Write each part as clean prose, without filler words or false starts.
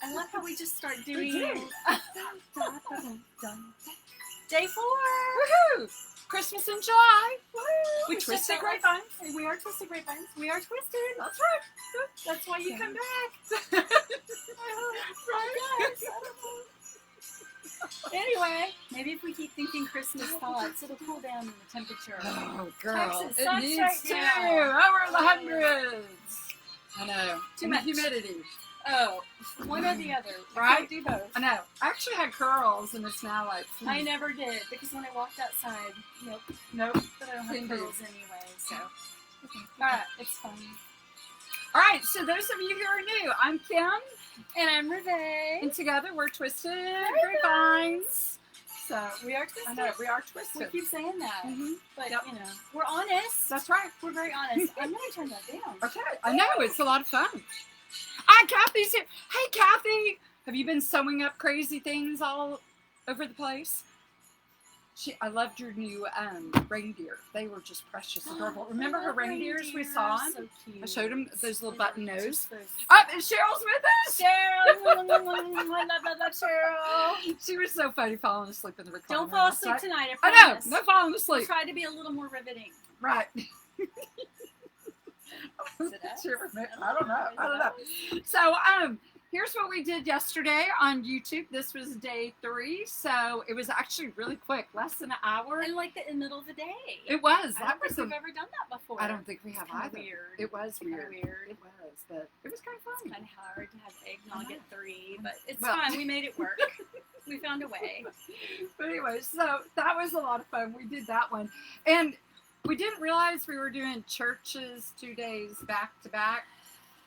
I love how we just start doing do. day 4. Woohoo! Christmas in July. Woo! We It's twisted just like- grapevines. We are twisted grapevines. We are twisted. That's right. That's why you come back. Right. Yes. Anyway, maybe if we keep thinking Christmas thoughts, it'll cool down in the temperature. Oh, girl. Texas It sucks needs right to. now. Over the hundreds. I know. Too And much. the humidity. Oh, one or the other. Right? Do both. I know. I actually had curls, and it's now like... I never did, because when I walked outside, nope. Nope. But I don't have Indeed. curls anyway, so. Alright, it's fun. All right, so those of you who are new, I'm Kim, And I'm Reve. and together we're Twisted Grapevines. So, We are I twisted. know, we are We twisted. keep saying that. Mhm. But, Yep. you know, we're honest. That's right. We're very honest. I'm going to turn that down. Okay, I know, it's a lot of fun. Ah, Kathy's here. Hey, Kathy, have you been sewing up crazy things all over the place? I loved your new reindeer. They were just precious, adorable. Remember her reindeers we saw? So cute. I showed them those little button nose. Just those- Oh, and Cheryl's with us. Cheryl! love Cheryl. She was so funny falling asleep in the recliner. Don't fall last asleep night. tonight, I I know, promise. no falling We'll asleep. try to be a little more riveting. Right. Is it us? I don't know. So, here's what we did yesterday on YouTube. This was day 3, so it was actually really quick, less than an hour. And like in the middle of the day. It was. I don't think we've ever done that before. I don't think we have Kinda either. weird. It was Kinda weird. weird. It was, but it was kind of fun. Kind of hard to have eggnog at 3, but it's Well- fine. We made it work. We found a way. But anyway, so that was a lot of fun. We did that one, and we didn't realize we were doing churches 2 days back to back.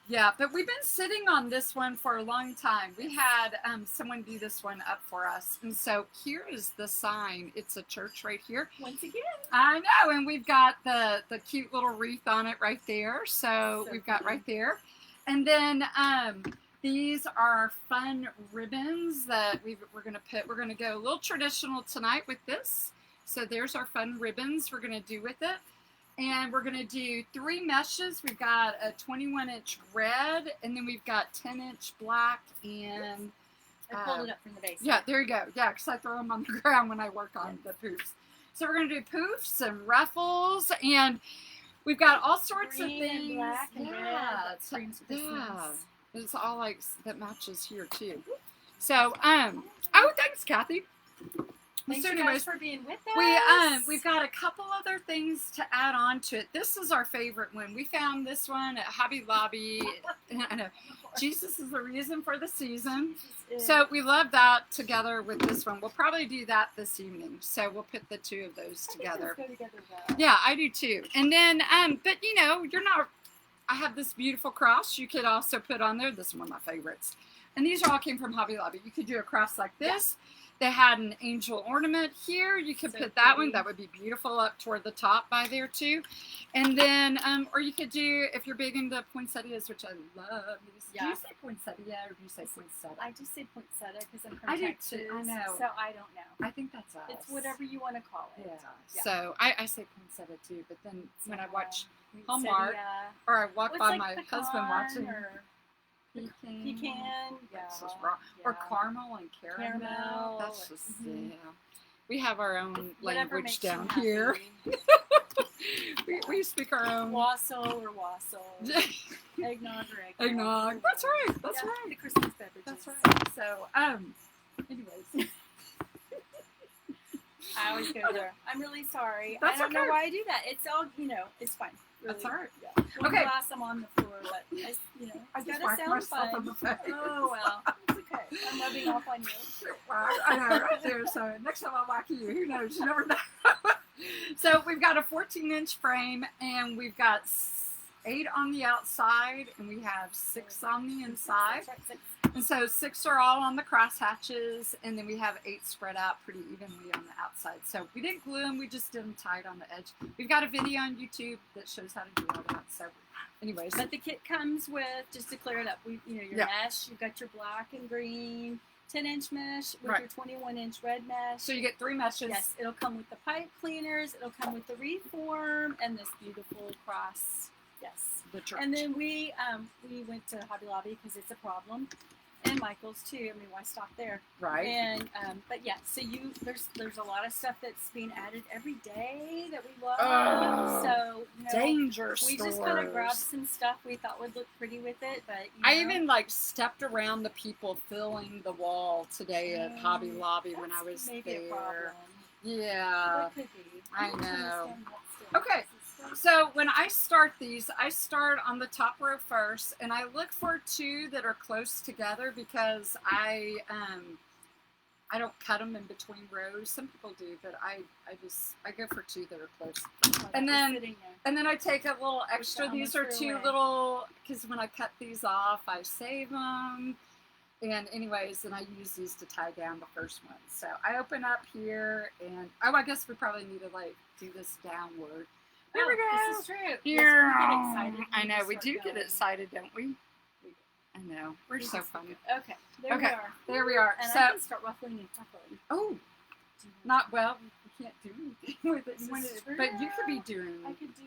Yeah, but we've been sitting on this one for a long time. We had someone do this one up for us. And so here is the sign. It's a church right here. Once again. I know, and we've got the cute little wreath on it right there. So we've got pretty. right there. And then these are fun ribbons that we're going to put. We're going to go a little traditional tonight with this. So there's our fun ribbons we're going to do with it. And we're going to do 3 meshes. We've got a 21-inch red, and then we've got 10-inch black, and... I pulled it up from the base. Yeah, there you go. Yeah, because I throw them on the ground when I work on the Poufs. So we're going to do Poufs and Ruffles, and we've got all sorts Green of things. and black and red. That screams Christmas. Yeah, it's all like that matches here too. So, oh, thanks, Kathy. Thanks So you anyways, guys for being with us. we've got a couple other things to add on to it. This is our favorite one. We found this one at Hobby Lobby. I know. Jesus is the reason for the season. So we love that together with this one. We'll probably do that this evening. So we'll put the 2 of those together. Go together well. Yeah, I do too. And then, but you know, I have this beautiful cross you could also put on there. This is one of my favorites. And these all came from Hobby Lobby. You could do a cross like this. Yeah. They had an angel ornament here. You could put that one. That would be beautiful up toward the top by there too. And then, or you could do, if you're big into poinsettias, which I love. Yeah. Do you say poinsettia or do you say poinsettia? I just say poinsettia because I'm from I do Texas. too. I know. So I don't know. I think that's us. It's whatever you want to call it. Yeah. So I say poinsettia too, but then when I watch Hallmark, Poinsettia. or I walk by Like my pecan husband watching or pecan. yeah. That's just raw. Or caramel and caramel. Caramel. That's just, yeah. We have our own Whatever language makes you down happy. here. we speak our own. Wassail or wassail. Eggnog or eggnog. Eggnog. That's right. That's Yeah, right. the Christmas beverages. That's right. So, anyways. I always go there. I'm really sorry. That's I don't know okay. why I do that. It's all, it's fine. Really. That's all right. Yeah. One Okay. glass, I'm on the floor, but, I it's just gotta whacked sound myself fun. on the face. Oh, well. It's okay. I'm rubbing off on you. I know, right there. So next time I'll whack you. Who knows? You never know. So we've got a 14-inch frame, and we've got 8 on the outside, and we have 6 on the inside. And so 6 are all on the cross hatches, and then we have 8 spread out pretty evenly on the outside. So we didn't glue them, we just did them tight on the edge. We've got a video on YouTube that shows how to do all that. So anyways. But the kit comes with, just to clear it up, your mesh, you've got your black and green 10-inch mesh with your 21-inch red mesh. So you get 3 meshes. Yes, it'll come with the pipe cleaners, it'll come with the reform, and this beautiful cross. Yes. The church. And then we went to Hobby Lobby because it's a problem. and Michael's too. I mean, why stop there? Right. And but yeah, so there's a lot of stuff that's being added every day that we love. Oh, so danger we stores. just kind of grabbed some stuff we thought would look pretty with it, but I even like stepped around the people filling the wall today at Hobby Lobby when I was maybe there. A problem. Yeah, That could be. I know. Okay, so when I start these, I start on the top row first, and I look for two that are close together because I don't cut them in between rows. Some people do, but I go for two that are close. And then I take a little extra. These are two little, because when I cut these off, I save them. And anyways, and I use these to tie down the first one. So I open up here, and I guess we probably need to like do this downward. There we go. This is true. Here. Yes, we get excited I know we do going. get excited, don't we? I know. We're so funny. Okay. There we are. There we are. And so I can start ruffling and tuckling. oh, not well. You can't do anything with it. This is true. But you could be doing. I can do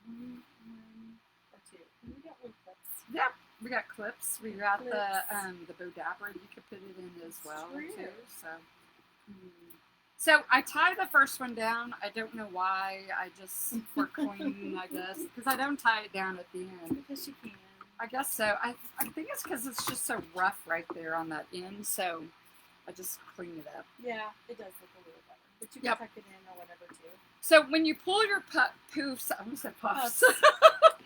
one or two. We got little clips. Yep. We got clips. We got Clips. the bow dapper. You could put it in as well True. too. So I tie the first one down. I don't know why. I just for clean, I guess, because I don't tie it down at the end. Because you can. I guess so. I think it's because it's just so rough right there on that end. So I just clean it up. Yeah, it does look a little better. But you can tuck it in or whatever too. So when you pull your poofs, I almost said puffs.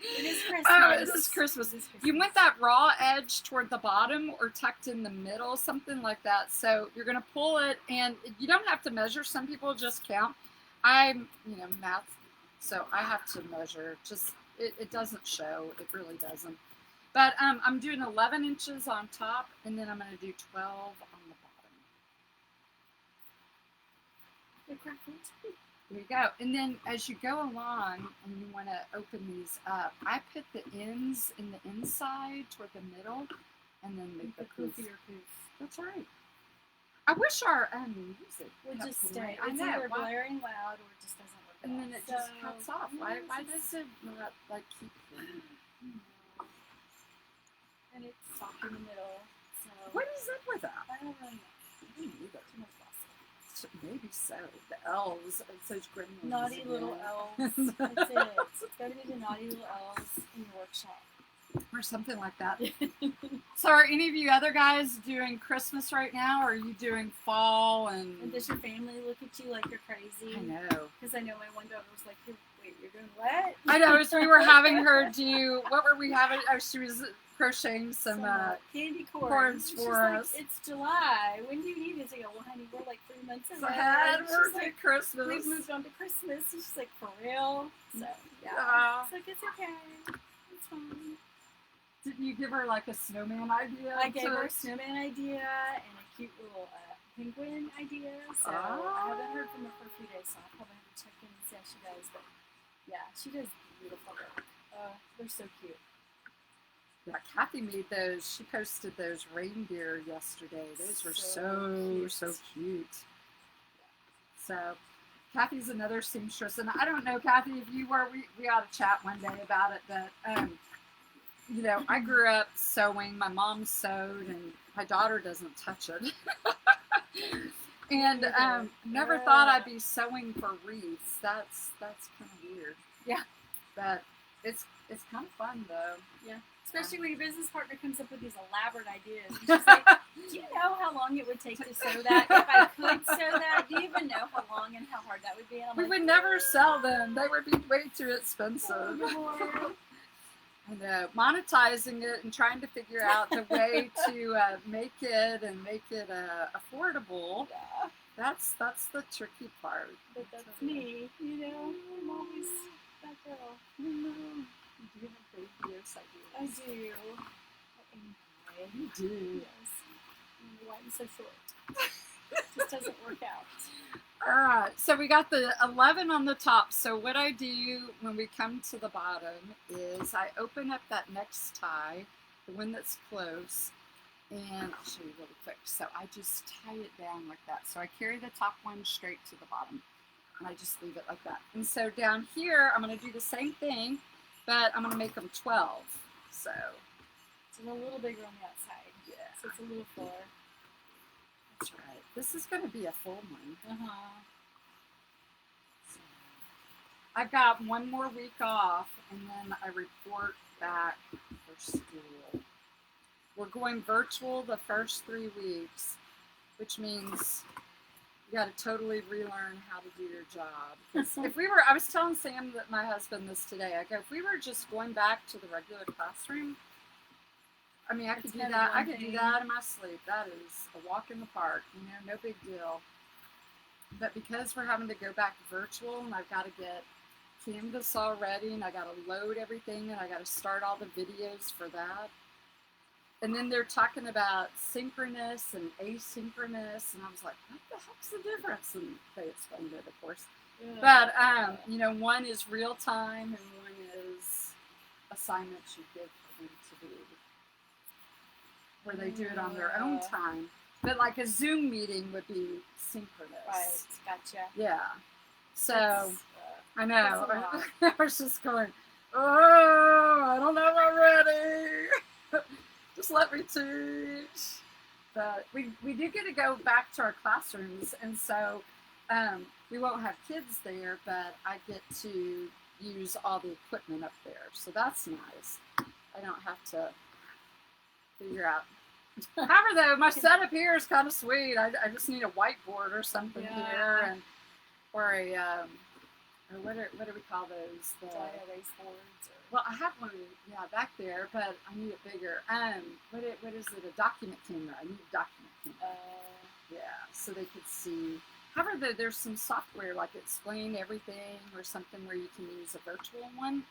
It is Christmas. Oh, it is Christmas. You want that raw edge toward the bottom or tucked in the middle, something like that. So you're going to pull it, and you don't have to measure. Some people just count. I'm, math, so I have to measure. Just it doesn't show. It really doesn't. But I'm doing 11 inches on top, and then I'm going to do 12 on the bottom. There you go. And then as you go along and you want to open these up, I put the ends in the inside toward the middle and then make the poof. That's right. I wish our music would just stay. I It's know. either blaring loud or it just doesn't work. And then it just cuts off. Why does it not like keep playing? And it's soft in the middle. So What is up with that? I don't really know. I don't either. Too much bustle. Maybe so. The elves, it's those gremlins. Naughty little elves. That's it. It's got to be the naughty little elves in your workshop. Or something like that. So are any of you other guys doing Christmas right now, or are you doing fall? And does your family look at you like you're crazy? I know. Because I know my one daughter was like, wait, you're doing what? I know. So we were having her do, what were we having? Oh, she was crocheting some candy cords for us. Like, it's July. When do you need it? I go, well, honey, we're like 3 months away. We're like, Christmas. We've moved on to Christmas. And she's like, for real? So, yeah. It's like, it's okay. It's fine. Didn't you give her like a snowman idea? I gave her a snowman idea and a cute little penguin idea. So I haven't heard from her for a few days, so I'll probably have to check in and see how she does. But yeah, she does beautiful work. They're so cute. Yeah, Kathy made those. She posted those reindeer yesterday. Those were so cute. So Kathy's another seamstress, and I don't know, Kathy, if you were, we ought to chat one day about it. But I grew up sewing. My mom sewed, and my daughter doesn't touch it. And never thought I'd be sewing for wreaths. That's kind of weird. Yeah, but it's kind of fun though. Yeah, especially when your business partner comes up with these elaborate ideas. And she's like, do you know how long it would take to sew that? If I could sew that, do you even know how long and how hard that would be? And we would never sell them. They would be way too expensive. Oh, and monetizing it and trying to figure out the way to make it affordable. Yeah. That's the tricky part. But that's me, I'm always that girl. I know. You do have grandiose ideas. I do. You do. Yes. Why I'm so short. It just doesn't work out. All right, so we got the 11 on the top. So what I do when we come to the bottom is I open up that next tie, the one that's close, and I'll show you really quick. So I just tie it down like that. So I carry the top one straight to the bottom, and I just leave it like that. And so down here, I'm going to do the same thing, but I'm going to make them 12. So So a little bigger on the outside. Yeah. So it's a little fuller. That's right. This is going to be a full one. So, I've got one more week off, and then I report back for school. We're going virtual the first 3 weeks, which means you got to totally relearn how to do your job. 'Cause if we were, I was telling Sam, that my husband, this today, I go, if we were just going back to the regular classroom, I mean, I could do that. I could do that in my sleep. That is a walk in the park, you know, no big deal. But because we're having to go back virtual, and I've got to get Canvas all ready, and I got to load everything, and I got to start all the videos for that. And then they're talking about synchronous and asynchronous, and I was like, what the heck's the difference? And they explained it, of course. But, you know, one is real time, and one is assignments you give for them to do, where they do it on their own time. But like a Zoom meeting would be synchronous. Right, gotcha. Yeah. So, I know. that's I was just going, oh, I don't know if I'm ready. Just let me teach. But we do get to go back to our classrooms, and so we won't have kids there, but I get to use all the equipment up there. So that's nice. I don't have to figure out. However, though, my setup here is kind of sweet. I just need a whiteboard or something here, and or a or what do we call those? The erase boards. Well, I have one, back there, but I need it bigger. What is it? A document camera. I need a document camera. So they could see. However, there's some software like Explain Everything or something where you can use a virtual one.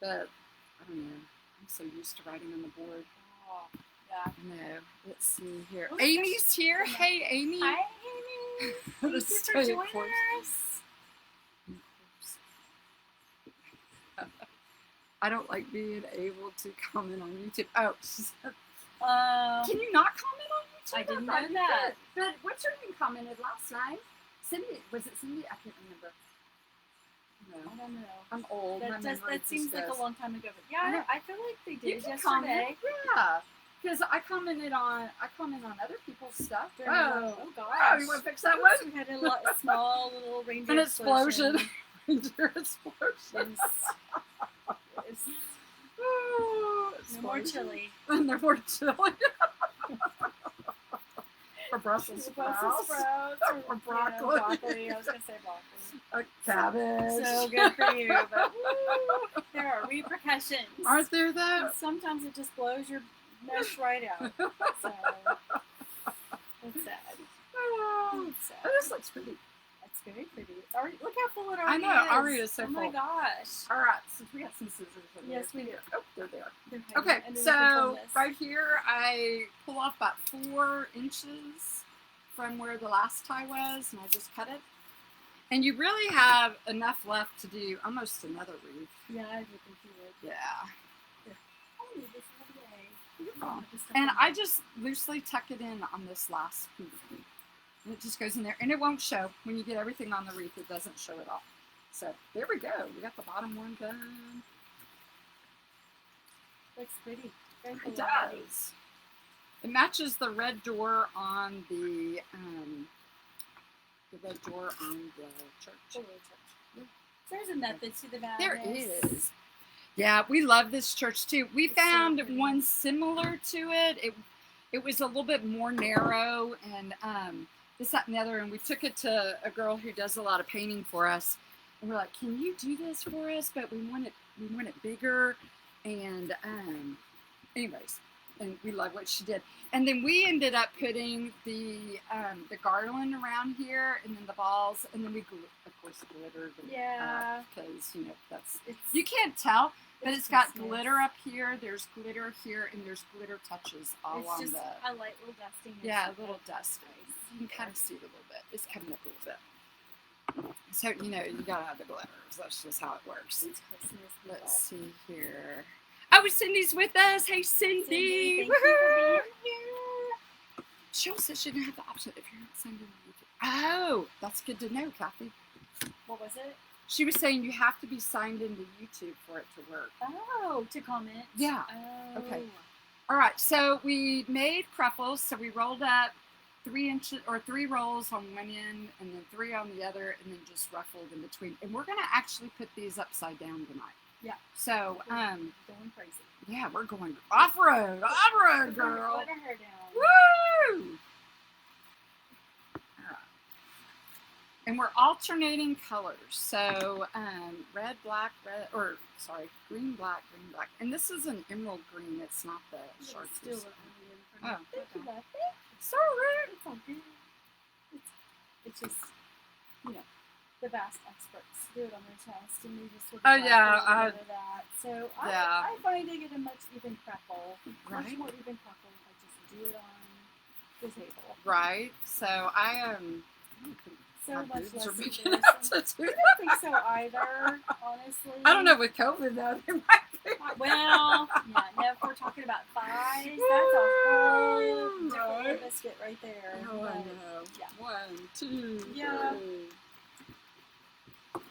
But I don't know. I'm so used to writing on the board. Oh, yeah. No. Let's see here. Oh, Amy's here. Hey, Amy. Hi, Amy. Thank you for joining us. I don't like being able to comment on YouTube. Oh, she said, Can you not comment on YouTube? I didn't know that. But what's her name commented last night? Cindy. Was it Cindy? I can't remember. No. I don't know. I'm old. That seems like a long time ago. But yeah, I feel like they did yesterday. Comment. Yeah. Because I comment on other people's stuff. Oh gosh. Oh, you want to fix that one? We had a small little reindeer An explosion. Reindeer Yes. explosion. No more chili. No more chili. Or Brussels sprouts. Or broccoli. Broccoli. I was going to say broccoli. Cabbage. So good for you. But woo, there are repercussions. Aren't there, though? And sometimes it just blows your mesh right out. So, that's sad. Oh, this looks pretty. That's very pretty. Look how full it already is. I know, Ari is so full. Oh my gosh. All right, since we got some scissors over Yes, there. we do. Oh, there they are. They're Okay, hiding so underneath the right here, I pull off about 4 inches from where the last tie was, and I just cut it. And you really have enough left to do almost another wreath. Yeah, I think you would. Yeah. I'll leave this all day. And I just loosely tuck it in on this last piece. And it just goes in there. And it won't show. When you get everything on the wreath, it doesn't show at all. So, there we go. We got the bottom one done. Looks pretty. It does. It matches the red door on the church. There's a method to the madness. There is. Yeah, we love this church too. We found one similar to it. It was a little bit more narrow and this, that, and the other. And we took it to a girl who does a lot of painting for us. And we're like, can you do this for us? But we want it bigger. And anyways, and we love what she did. And then we ended up putting the garland around here, and then the balls, and then we of course glittered. Yeah. Because you can't tell, but it's got glitter up here. There's glitter here, and there's glitter touches all on the. I like little dusting. Yeah, a little dusting. You can kind of see it a little bit. It's coming up a little bit. So you gotta have the glitters. That's just how it works. It's Christmas. Let's see here. Oh, Cindy's with us. Hey, Cindy. Thank you for being here. She also shouldn't have the option if you're not signed in YouTube. Oh, that's good to know, Kathy. What was it? She was saying you have to be signed into YouTube for it to work. Oh, to comment? Yeah. Oh. Okay. All right, so we made Cruffles. So we rolled up 3 rolls on one end and then 3 on the other, and then just ruffled in between. And we're gonna actually put these upside down tonight. Yeah. So Going crazy. yeah, we're going off-road, girl. Let her hair down. Woo! All right. And we're alternating colors. So red, black, red, or sorry, green, black, green, black. And this is an emerald green. It's not the It's chartreuse. still a Oh, Thank you, okay. Beth. So rude. It's all good. It's just, you know, the vast experts do it on their test, and we just sort of Oh, yeah, a little bit of that. So yeah. I find I get a much even cruffle, much Right. more even cruffle if I just do it on the table. Right. So I am. So my much boobs less are big embarrassing. enough to do I that. don't think so either, honestly. I don't know with COVID though. They might be. Well, yeah, no, if we're talking about thighs, that's a whole different Right. biscuit right there. Oh, I But, know. yeah. 1, 2, Yeah. 3.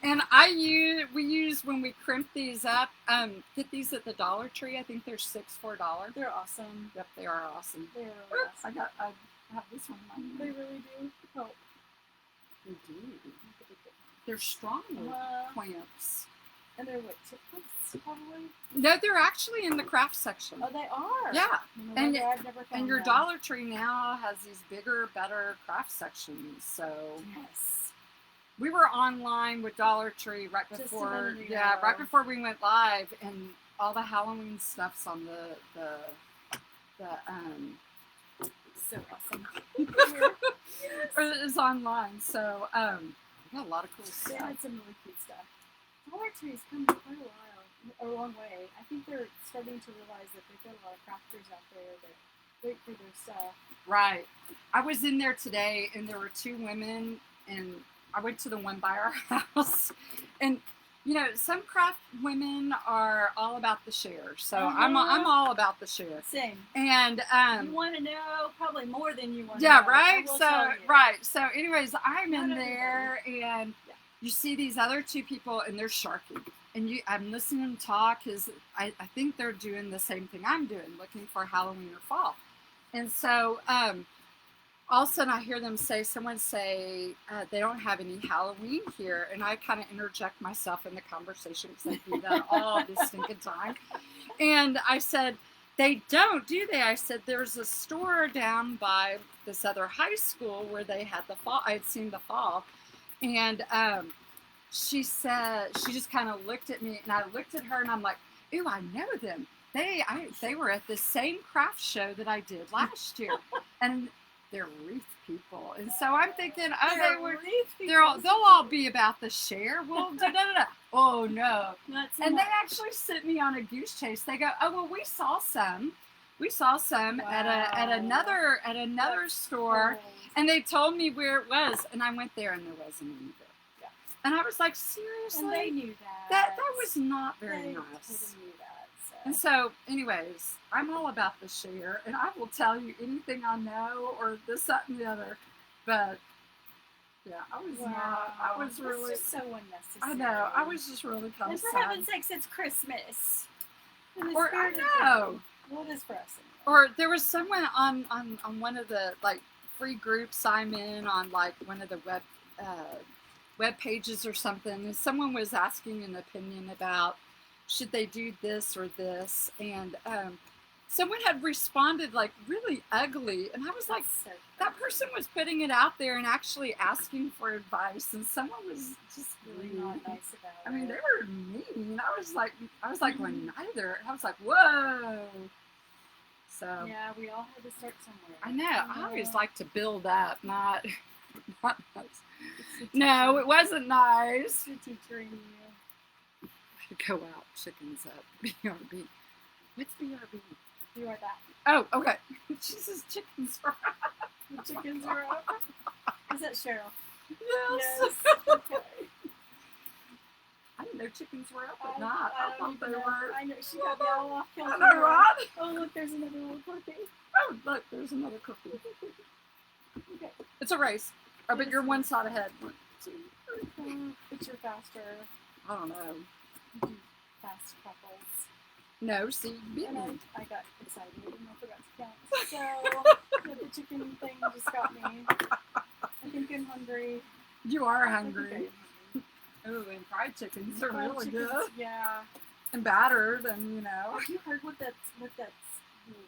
And we use when we crimp these up. Get these at the Dollar Tree. I think they're $6 for $1. they're awesome. Yep, they are awesome. They're Oops, awesome. I have this one in my They hand. really do help. They do. They're strong clamps. And they're what, chip clips, probably? No, they're actually in the craft section. Oh, they are? Yeah. No And- wonder I've never found And your them. Dollar Tree now has these bigger, better craft sections. So Yes. we were online with Dollar Tree right Just a before, minute yeah, ago. right before we went live, and all the Halloween stuff's on the So awesome. or is online. So we got a lot of cool They stuff. had some really cute stuff. Dollar Tree's come quite a long way. I think they're starting to realize that they've got a lot of crafters out there that wait for their stuff. Right. I was in there today, and there were 2 women, and I went to the one by our house, and you know, some craft women are all about the share. So I'm all about the share. Same. And You want to know probably more than you want to yeah, know. right. I will So tell you. right. So anyways, I'm in Not there, and you see these other 2 people, and they're sharking. And I'm listening to them talk, because I think they're doing the same thing I'm doing, looking for Halloween or fall. And so all of a sudden I hear them someone say, they don't have any Halloween here. And I kind of interject myself in the conversation, because I do that all the stinking time. And I said, they don't, do they? I said, there's a store down by this other high school where they had the fall. I had seen the fall. And she said, she just kind of looked at me, and I looked at her, and I'm like, ooh, I know them. They were at the same craft show that I did last year. And they're Wreath people. And so I'm thinking, they'll all be about the share. Well, da-da-da-da. Oh, no. And they actually sent me on a goose chase. They go, oh, well, we saw some. We saw some at another store. Cool. And they told me where it was, and I went there, and there wasn't any there. Yeah. And I was like, seriously? And they knew that. That was not very They nice. totally knew that. And so, anyways, I'm all about the share, and I will tell you anything I know, or this, that, and the other. But yeah, I was really. It's just so unnecessary. I know. I was just really kind And of for sad. heaven's sakes, it's Christmas. In the Or I spirit of know. Christmas. Well, it is for us. Anyway. Or there was someone on one of the like free groups I'm in on like one of the web pages or something, and someone was asking an opinion about should they do this or this, and someone had responded like really ugly, and I was like, So that person was putting it out there and actually asking for advice, and someone was just really rude. not nice about it. I mean, they were mean. I was like, well, neither. I was like, whoa. So Yeah, we all had to start somewhere. I know. I always like to build up, not nice. It's the No, teacher. it wasn't nice. It's the teacher in you. Go out, chickens up. BRB. What's BRB? You are that. Oh, okay. She says chickens are The chickens are up. Is that Cheryl? Yes. Okay. I didn't know chickens were up at night. I I don't thought even they know. were. I know she got me all off I kilter. know, right? Oh, look, there's another little puppy. Oh, look, there's another cookie. Okay. It's a race. Oh, but you're one side ahead. 1, 2, 3. But you're faster. I don't know. You do fast couples. No, see, you beat And me. I got excited and I forgot to count. So the chicken thing just got me. I think I'm hungry. You are I think hungry. I'm Ooh, and fried chickens are Fried really chickens, good. Yeah. And battered, and you know. Have you heard what that new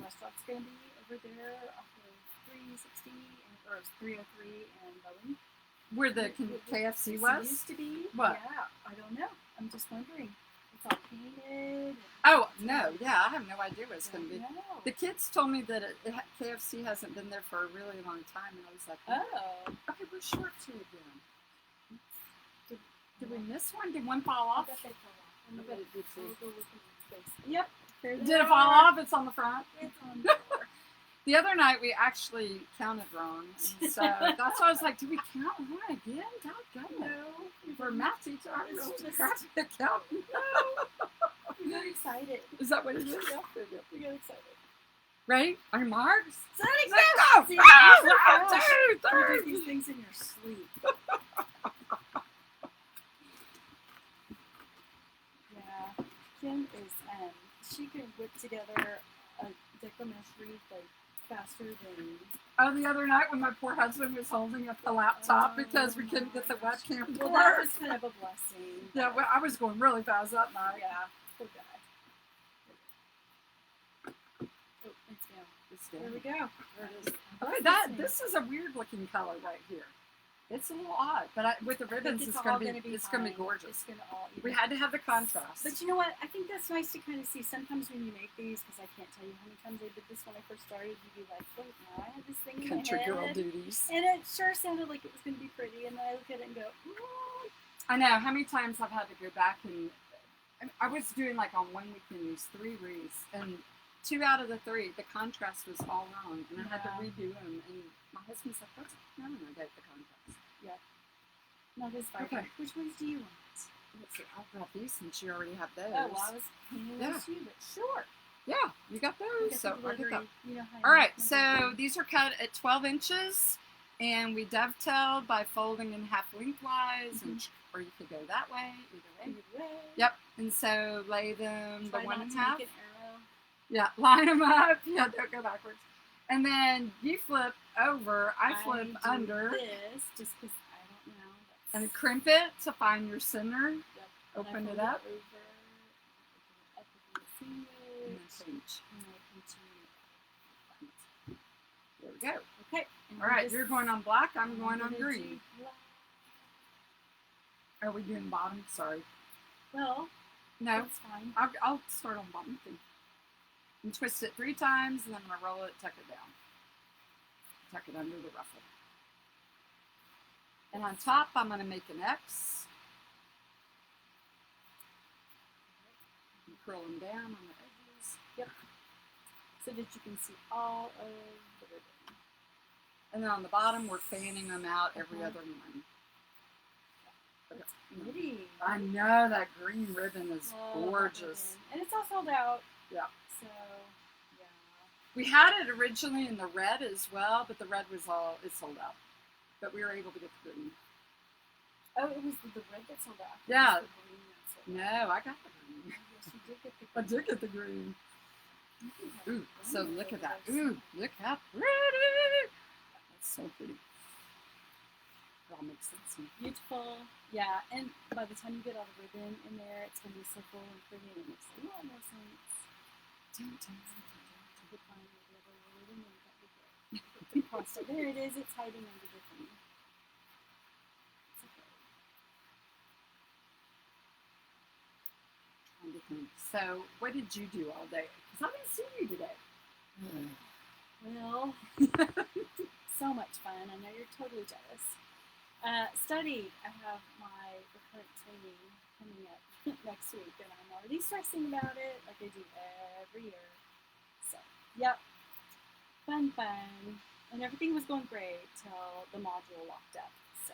restaurant's going to be over there off of 360 or 303 and Bowen? Where the KFC was? Used to be. What? Yeah, I don't know. I'm just wondering. It's all painted. Oh, no, yeah, I have no idea what it's going to be. No. The kids told me that KFC hasn't been there for a really long time, and I was like, Oh. okay, we're short two again. Did we miss one? Did one fall off? I bet they fell off. I bet it did too. We'll go look in the space. Yep. There they Did it fall are. off? It's on the front. It's on the floor. The other night we actually counted wrong, and so that's why I was like, "Did we count wrong again? Doggone No. it!" For a math teacher, I'm It's really just- crappy at counting. No. We got excited. Is that what it is? Yeah. We got excited. Right? Our marks. Somebody Go! See, Go! you're so One, fast. two, You do three. these things in your sleep. Yeah. Kim is, she can whip together a Deco mesh wreath like faster than. Oh, the other night when my poor husband was holding up the laptop because we couldn't get the my gosh. webcam to Well, that work. was kind of a blessing. Yeah, well, I was going really fast that night. Yeah. Poor guy. Oh, it's down. It's There down. we go. There it is. Okay, this is a weird looking color right here. It's a little odd, but with the ribbons, it's it's all gonna be fine. gorgeous. It's gonna all We even had to have the contrast. But you know what? I think that's nice to kind of see. Sometimes when you make these, because I can't tell you how many times I did this when I first started, you'd be like, wait, now I have this thing in Country my girl head. duties. And it sure sounded like it was going to be pretty. And then I look at it and go, I know how many times I've had to go back and I was doing like on one weekend these 3 wreaths, and 2 out of the 3 the contrast was all wrong, and I had to Yeah. redo them. And my husband's like, "What's going on?" I got the contrast. not as vibrant. Okay. Which ones do you want? Let's see, I've got these since you already have those. Oh, well, I was painting Yeah. those too, but sure. Yeah, you got I those. got So the I'll get delivery. that. You know how All right, you so these are cut at 12 inches, and we dovetailed by folding in half lengthwise, and, or you could go that way, either way. Either way. Yep, and so lay them Try the one not and to a half. make an arrow. Yeah, line them up. Yeah, don't go backwards. And then you flip over, I flip do under, this just because I don't know. That's, and crimp it to find your center. yep. And I Open it fold up. Over, up with the And then sandwich. pinch. And I continue. There we go. Okay. and All right, this- you're going on black, I'm going gonna on do green. black. Are we doing bottom? Sorry. Well, No, that's fine. I'll start on bottom thing. And twist it 3 times, and then I'm going to roll it, tuck it down. Tuck it under the ruffle. And on top, I'm going to make an X. And curl them down on the edges. So that you can see all of the ribbon. And then on the bottom, we're fanning them out every Mhm. other one. That's pretty. I know that green ribbon is Love that gorgeous. ribbon. And it's all sold out. Yeah. So, yeah. We had it originally in the red as well, but the red was it's sold out. But we were able to get the green. Oh, it was the red that sold out. Yeah. It was the green that sold out. No, I got the green. Yes, you did get the I green. did get the green. You can have Ooh, the so green look at that. photos. Ooh, look how pretty. That's so pretty. It all makes sense. to me. Beautiful. Yeah, and by the time you get all the ribbon in there, it's going to be so full and pretty, and it makes a lot more sense. Dun, dun, dun, You could find the other ribbon, and that would be great. Across it. There it is. It's hiding under the thing. It's okay. dun, dun, dun. So, what did you do all day? Because I didn't see you today. Well, so much fun. I know you're totally jealous. Studied. I have my recurrent training coming up next week, and I'm already stressing about it, like I do every year. So, yep, fun. And everything was going great till the module locked up. So,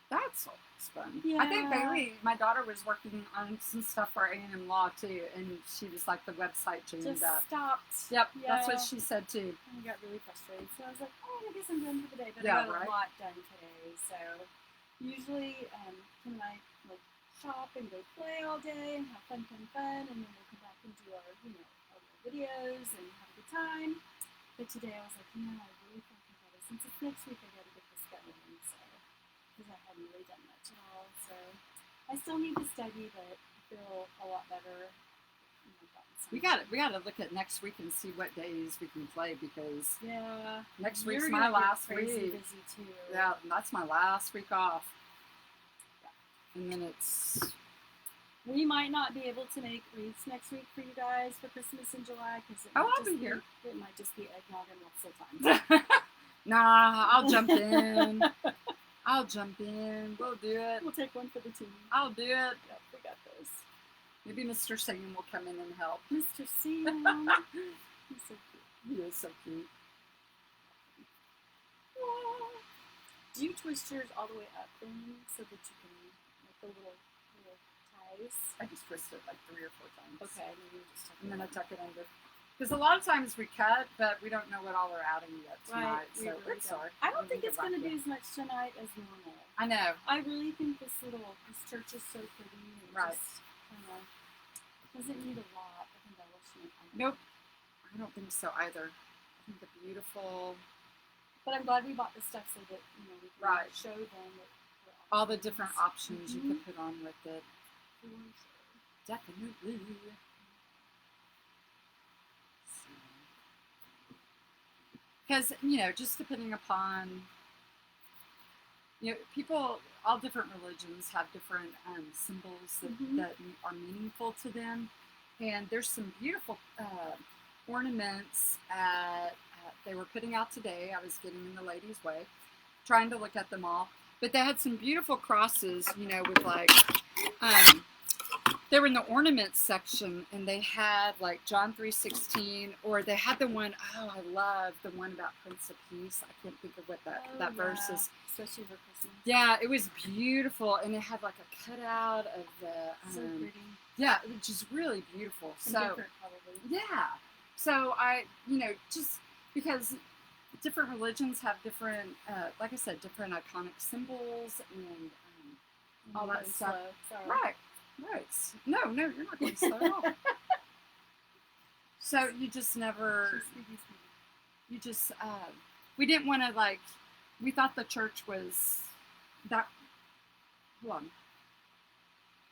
That's always fun. Yeah. I think Bailey, my daughter, was working on some stuff for A&M Law too, and she was like, the website changed just up. stopped. Yep, that's Yeah. what she said too. And I got really frustrated. So I was like, oh, I guess I'm done for the day. But Yeah, I got right. a lot done today. So usually, Kim and I like shop and go play all day and have fun, and then we'll come back and do our, you know, our little videos and have a good time. But today I was like, you know, I really feel like I gotta, since it's next week, I gotta get this going, so, because I hadn't really done much at all, so I still need to study, but I feel a lot better. You know, We got to look at next week and see what days we can play, because yeah, next you're week's gonna my get last crazy week. busy too. Yeah, that's my last week off. And then it's... We might not be able to make wreaths next week for you guys for Christmas in July, because I'll be here. It might just be eggnog and Ruffle time. Nah, I'll jump in. I'll jump in. We'll do it. We'll take one for the team. I'll do it. Yep, we got this. Maybe Mr. Sam will come in and help. Mr. Sam. He's so cute. He is so cute. Do you twist yours all the way up then, so that you can make the little ties? I just twist it like 3 or 4 times. Okay, and then you just tuck it And then I in. tuck it under. Because a lot of times we cut, but we don't know what all we're adding yet Right, tonight. we So really it's don't. hard. I don't think it's going to be as much tonight as normal. I know. I really think this church is so pretty. And Right. just, doesn't need a lot of embellishment. Nope. I don't think so either. I think the beautiful... But I'm glad we bought this stuff so that, you know, we can Right. show them that all the different options you Mhm. could put on with it. for sure. Definitely. Because, you know, just depending upon, you know, people, all different religions have different symbols that, Mhm. that are meaningful to them. And there's some beautiful ornaments they were putting out today. I was getting in the ladies' way, trying to look at them all. But they had some beautiful crosses, you know, with like, they were in the ornaments section, and they had like John 3:16, or they had the one, oh, I love the one about Prince of Peace. I can't think of what that verse is. Especially for Christmas. Yeah, it was beautiful, and it had like a cutout of the, So pretty. yeah, which is really beautiful. And So, different, probably. yeah. So I, you know, just because different religions have different, like I said, different iconic symbols and all that Going stuff. slow. Sorry. Right. Right. No, you're not going slow at all. So you just never, you just, we didn't want to like, we thought the church was that, hold on.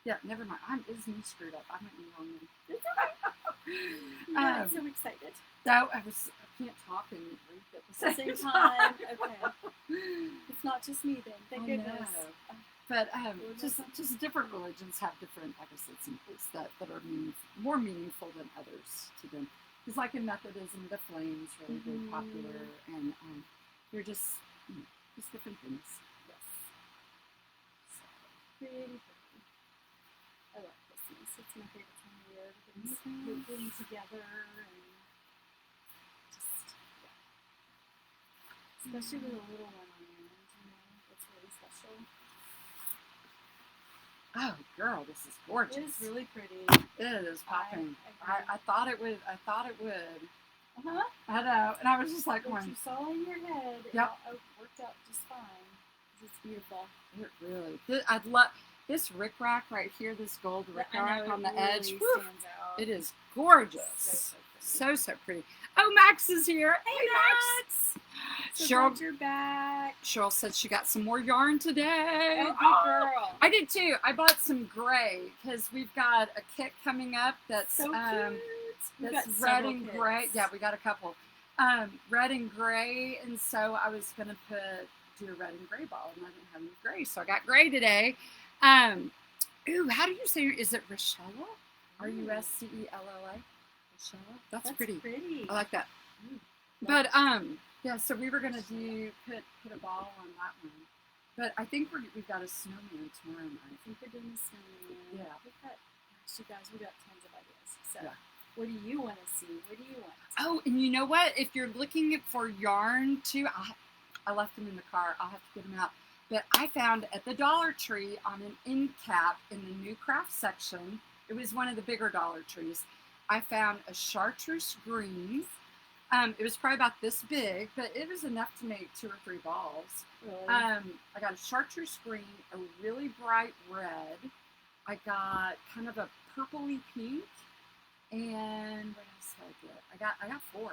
Yeah, never mind. It's me screwed up. I went in the wrong one. It's okay. I'm so excited. That I can't talk and read at the Same time. Okay. It's not just me then. Thank I goodness. know. But just different religions have different, like I said, symbols that are more meaningful than others to them. Because like in Methodism, the flame's really very popular, and they're just just different things. Yes. So, pretty. I love Christmas. It's my favorite time of year. Everybody's getting together and just, yeah. Especially with a little one on your hands, you know. It's really special. Oh, girl, this is gorgeous. It is really pretty. It is popping. I I thought it would. I thought it would. Uh-huh. I know, and I was just like, What going, you saw in your head, Yep. it worked out just fine. It's beautiful. it really. I'd love this rickrack right here. This gold rickrack on the edge. Really Whew, stands out. it is gorgeous. So pretty. Oh, Max is here. Hey, Max! So Cheryl, glad you're back. Cheryl said she got some more yarn today. Oh, good girl. I did too. I bought some gray because we've got a kit coming up that's So cute. We've that's got red several and kits. gray. Yeah, we got a couple. Red and gray, and so I was gonna do a red and gray ball, and I didn't have any gray, so I got gray today. Ooh, how do you say? Is it Rushella? Ruscella? Rushella? That's pretty. I like that. But yeah. So we were gonna put a ball on that one, but I think we've got a snowman tomorrow night. I think we're doing the snowman. Yeah. You guys, we got tons of ideas. So, Yeah. what do you want to see? What do you want? Oh, and you know what? If you're looking for yarn too, I left them in the car. I'll have to get them out. But I found at the Dollar Tree on an end cap in the new craft section, it was one of the bigger Dollar Trees, I found a chartreuse green. It was probably about this big, but it was enough to make 2 or 3 balls. Really? I got a chartreuse green, a really bright red, I got kind of a purpley pink, and what else did I get? I got 4.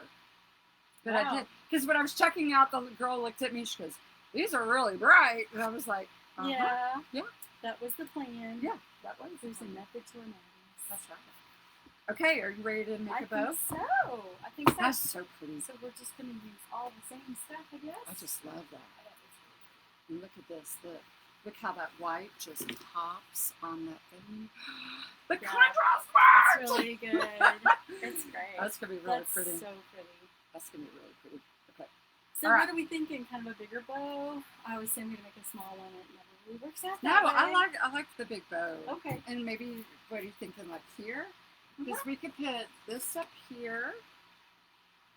But I Wow. did, because when I was checking out, the girl looked at me. She goes, "These are really bright," and I was like, Yeah. yeah, That was the plan. yeah, that was. There's a method to our madness. That's right. Okay, are you ready to make I a bow? think so. I think so. That's so pretty. So we're just going to use all the same stuff, I guess. I just love that. And look at this. Look how that white just pops on that thing. The Yeah. contrast works! It's really good. It's great. That's going to be really That's pretty. so pretty. That's going to be really pretty. Okay. So All right. what are we thinking? Kind of a bigger bow? I always say I'm going to make a small one. It never really works out No, that way. I like the big bow. Okay. And maybe, what are you thinking, like here? Because we could put this up here,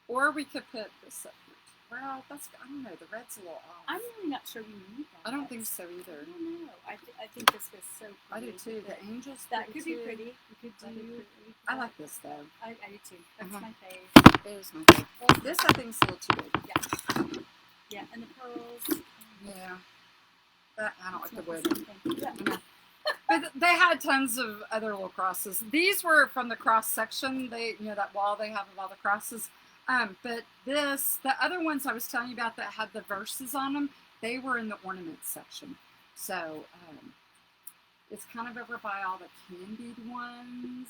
or we could put this up here. Well, I don't know, the red's a little off. I'm really not sure we need that. I don't think so either. I don't know. I think this was so pretty. I do too. The angel's That could be too. pretty. You could That'd be do. pretty. I like this though. I do too. That's Uh-huh. my fave. It is my favorite. This I think is a little too big. Yeah. Yeah, and the pearls. Yeah. But I don't like the wood. Yeah. I know. But they had tons of other little crosses. These were from the cross section. That wall they have of all the crosses. But the other ones I was telling you about that had the verses on them, they were in the ornament section. So it's kind of over by all the candied ones,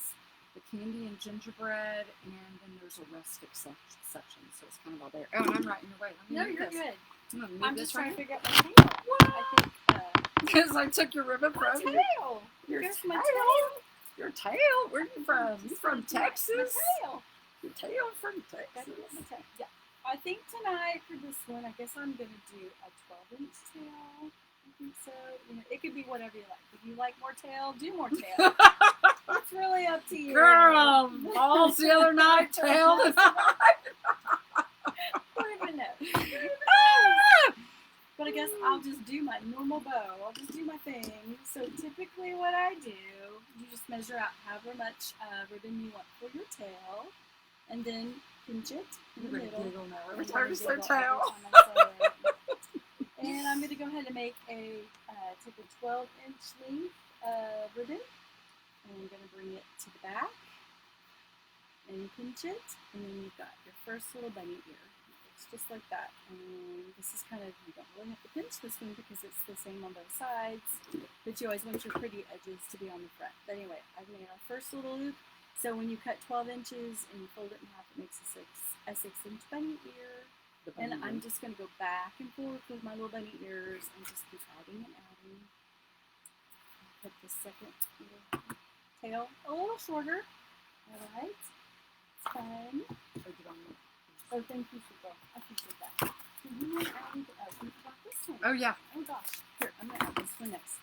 the candy and gingerbread, and then there's a rustic section. So it's kind of all there. Oh, and I'm right in your way. Let me No, move you're this. good. I'm gonna move I'm this just trying right to here. figure out my tail. What? I think. Because I took your ribbon My from you. tail. Your Here's tail. my tail. Your tail? Where are you from? You from My Texas? tail. Your tail from Gotta Texas. get my tail. Yeah. I think tonight for this one, I guess I'm gonna do a 12-inch tail. I think so. It could be whatever you like. If you like more tail, do more tail. It's really up to you. Girl, balls the other night, tail the I don't even know. But I guess I'll just do my normal bow. I'll just do my thing. So typically what I do, you just measure out however much ribbon you want for your tail, and then pinch it in the middle. Every time you say Every tail. time I say it. And I'm going to go ahead and make take a 12-inch length ribbon, and I'm going to bring it to the back, and pinch it, and then you've got your first little bunny ear. It's just like that. And this is kind of, you don't really have to pinch this one because it's the same on both sides, but you always want your pretty edges to be on the front. But anyway, I've made our first little loop. So when you cut 12 inches and you fold it in half, it makes a 6-inch bunny ear. And I'm just going to go back and forth with my little bunny ears and just keep adding and adding. Put the second little tail a little shorter. All right. It's fun. Oh, thank you, Sugar. I appreciate that. Do you want to add anything else? We forgot this one. Oh, yeah. Oh, gosh. Here, I'm going to add this one next.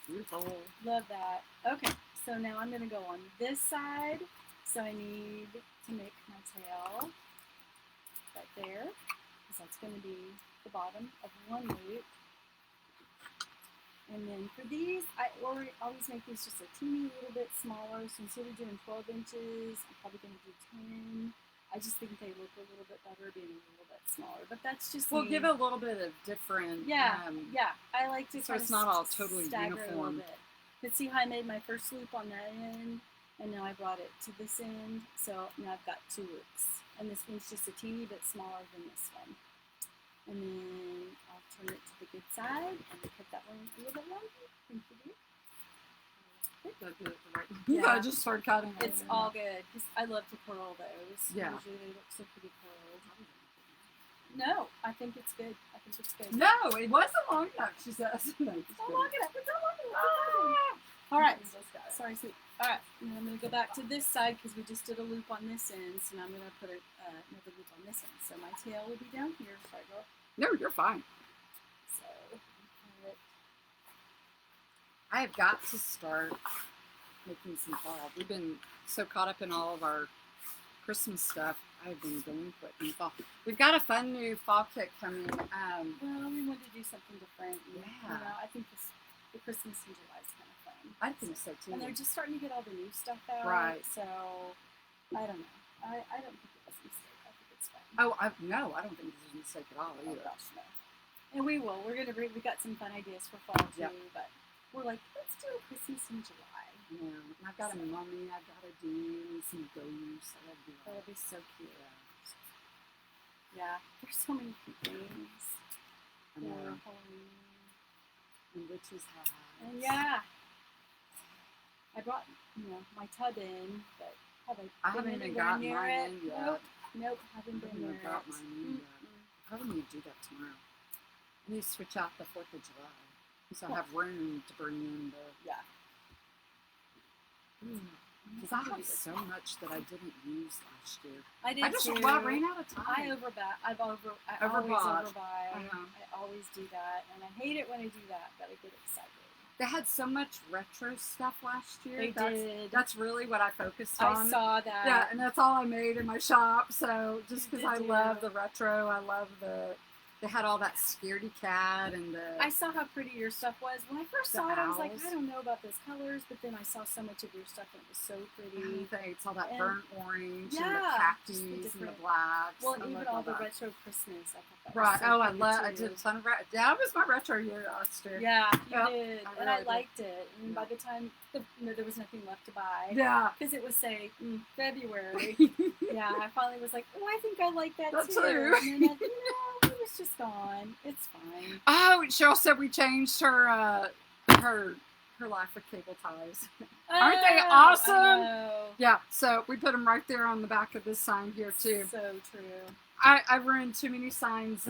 Beautiful. Love that. Okay, so now I'm going to go on this side. So I need to make my tail right there, because that's going to be the bottom of one loop. And then for these, I always make these just a teeny little bit smaller. So instead of doing 12 inches, I'm probably going to do 10. I just think they look a little bit better being a little bit smaller. But that's just We'll me. give it a little bit of different. Yeah, yeah. I like to So kind it's of not all totally stagger it a little uniform. bit. But see how I made my first loop on that end, and now I brought it to this end. So now I've got 2 loops, and this one's just a teeny bit smaller than this one. And then I'll turn it to the good side and cut that one a little bit longer. Thank you, dear. Yeah, I just started cutting it. It's all good because I love to curl those. Yeah. Usually they look so pretty curled. No, I think it's good. I think it's good. No, it wasn't long enough, she says. No, it's It's not good. long enough. It's not long enough. All right. Sorry, sweet. All right. Now I'm going to go back to this side because we just did a loop on this end. So now I'm going to put another loop on this end. So my tail will be down here. Sorry, girl. No, you're fine. So put I have got to start making some fall. We've been so caught up in all of our Christmas stuff. I've been delinquent in fall. We've got a fun new fall kit coming. well, we wanted to do something different. And, Yeah. I think the Christmas in July is kind of fun. I think so too. And they're just starting to get all the new stuff out. Right. So, I don't know. I don't think it was a mistake. I think it's fun. Oh, no, I don't think this is a mistake at all Oh either. gosh, no. And we will. We got some fun ideas for fall too, Yep. but we're like, let's do a Christmas in July. I know. And I've got a mummy I've got to do, and some ghosts. I gotta do all That'll be that. so cute. Yeah, there's so many cute things. I know. Yeah, Halloween. And witches' hats. And yeah, I brought my tub in, but have I been haven't even anywhere gotten near mine it? in yet. Nope, haven't I been haven't near even got it. mine in yet. I probably need to do that tomorrow. I need to switch out the 4th of July. So I have room to bring in the... Yeah. Because I have so much that I didn't use last year. I did I just too. ran out of time. I always Overbought. overbuy. Uh-huh. I always do that, and I hate it when I do that, but I get excited. They had so much retro stuff last year. They did. That's really what I focused on. I saw that. Yeah, and that's all I made in my shop. So just because I did love the retro, I love they had all that scaredy cat and the... I saw how pretty your stuff was. When I first The saw it, I was like, owls. I don't know about those colors, but then I saw so much of your stuff and it was so pretty. It's all that And- burnt orange and the Yeah, khakis just the and the different- blacks. Well, I and even loved all the that. retro Christmas. I thought that Right. was so I pretty, love. I too. did a ton of that was my retro year last year. Yeah, you Yep, did, I and I really did. liked it. And Yeah. by the time there was nothing left to buy, Yeah. because it was say February. Yeah, I finally was like, oh, I think I like that That too. too. And then it was just gone. It's fine. Oh, Cheryl said we changed her life with cable ties. Aren't they Oh, awesome? I know. Yeah. So we put them right there on the back of this sign here too. So true. I've ruined too many signs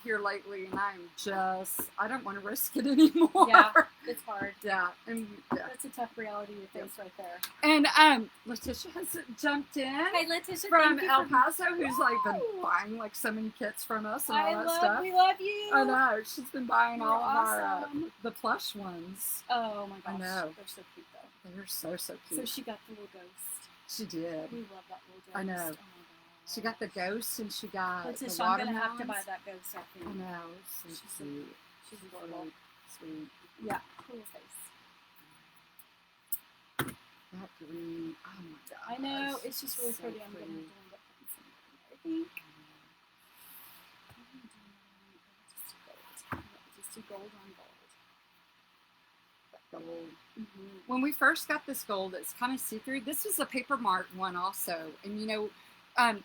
here lately, and I don't want to risk it anymore. Yeah, it's hard. Yeah, and yeah. That's a tough reality to face right there. And Letitia has jumped in. Hey, Letitia, From thank you El for- Paso, who's like been Woo! buying like so many kits from us and all I that love, stuff. we love you. I know, she's been buying You're all of our awesome. the plush ones. Oh my gosh, I know. they're so cute though. They're so So cute. she got the little ghost. She did. We love that little ghost. I know. Oh my gosh. She got the ghost and she got Letitia, the I'm watermelons. gonna have to buy that ghost. I think. I know, so She's so sweet. She's adorable. Sweet. Yeah, cool face. That green. Oh my god. I know. It's just really So pretty. I'm gonna pretty. have to end up putting some in there, I think. Just do gold on gold. That gold. Mm-hmm. When we first got this gold, it's kind of see-through. This was a Paper Mart one also. And you know,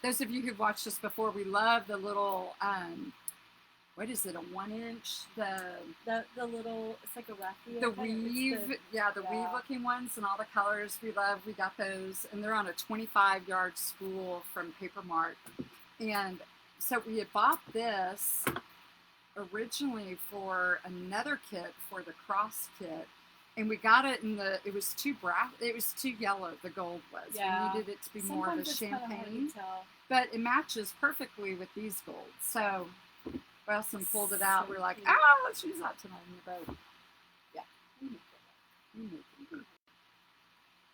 those of you who've watched us before, we love the little, what is it, a 1-inch? The little, it's like a raffia. The kind of- it's weave, the- yeah, the weave looking ones and all the colors we love. We got those, and they're on a 25-yard spool from Paper Mart. And so we had bought this originally for another kit, for the cross kit. And we got it in it was too yellow, the gold was. Yeah. We needed it to be more of a Sometimes it's kinda hard to champagne. tell. But it matches perfectly with these golds. So Wilson pulled it out. So We're like, cute. let's use that tonight in the boat. Yeah. We make it.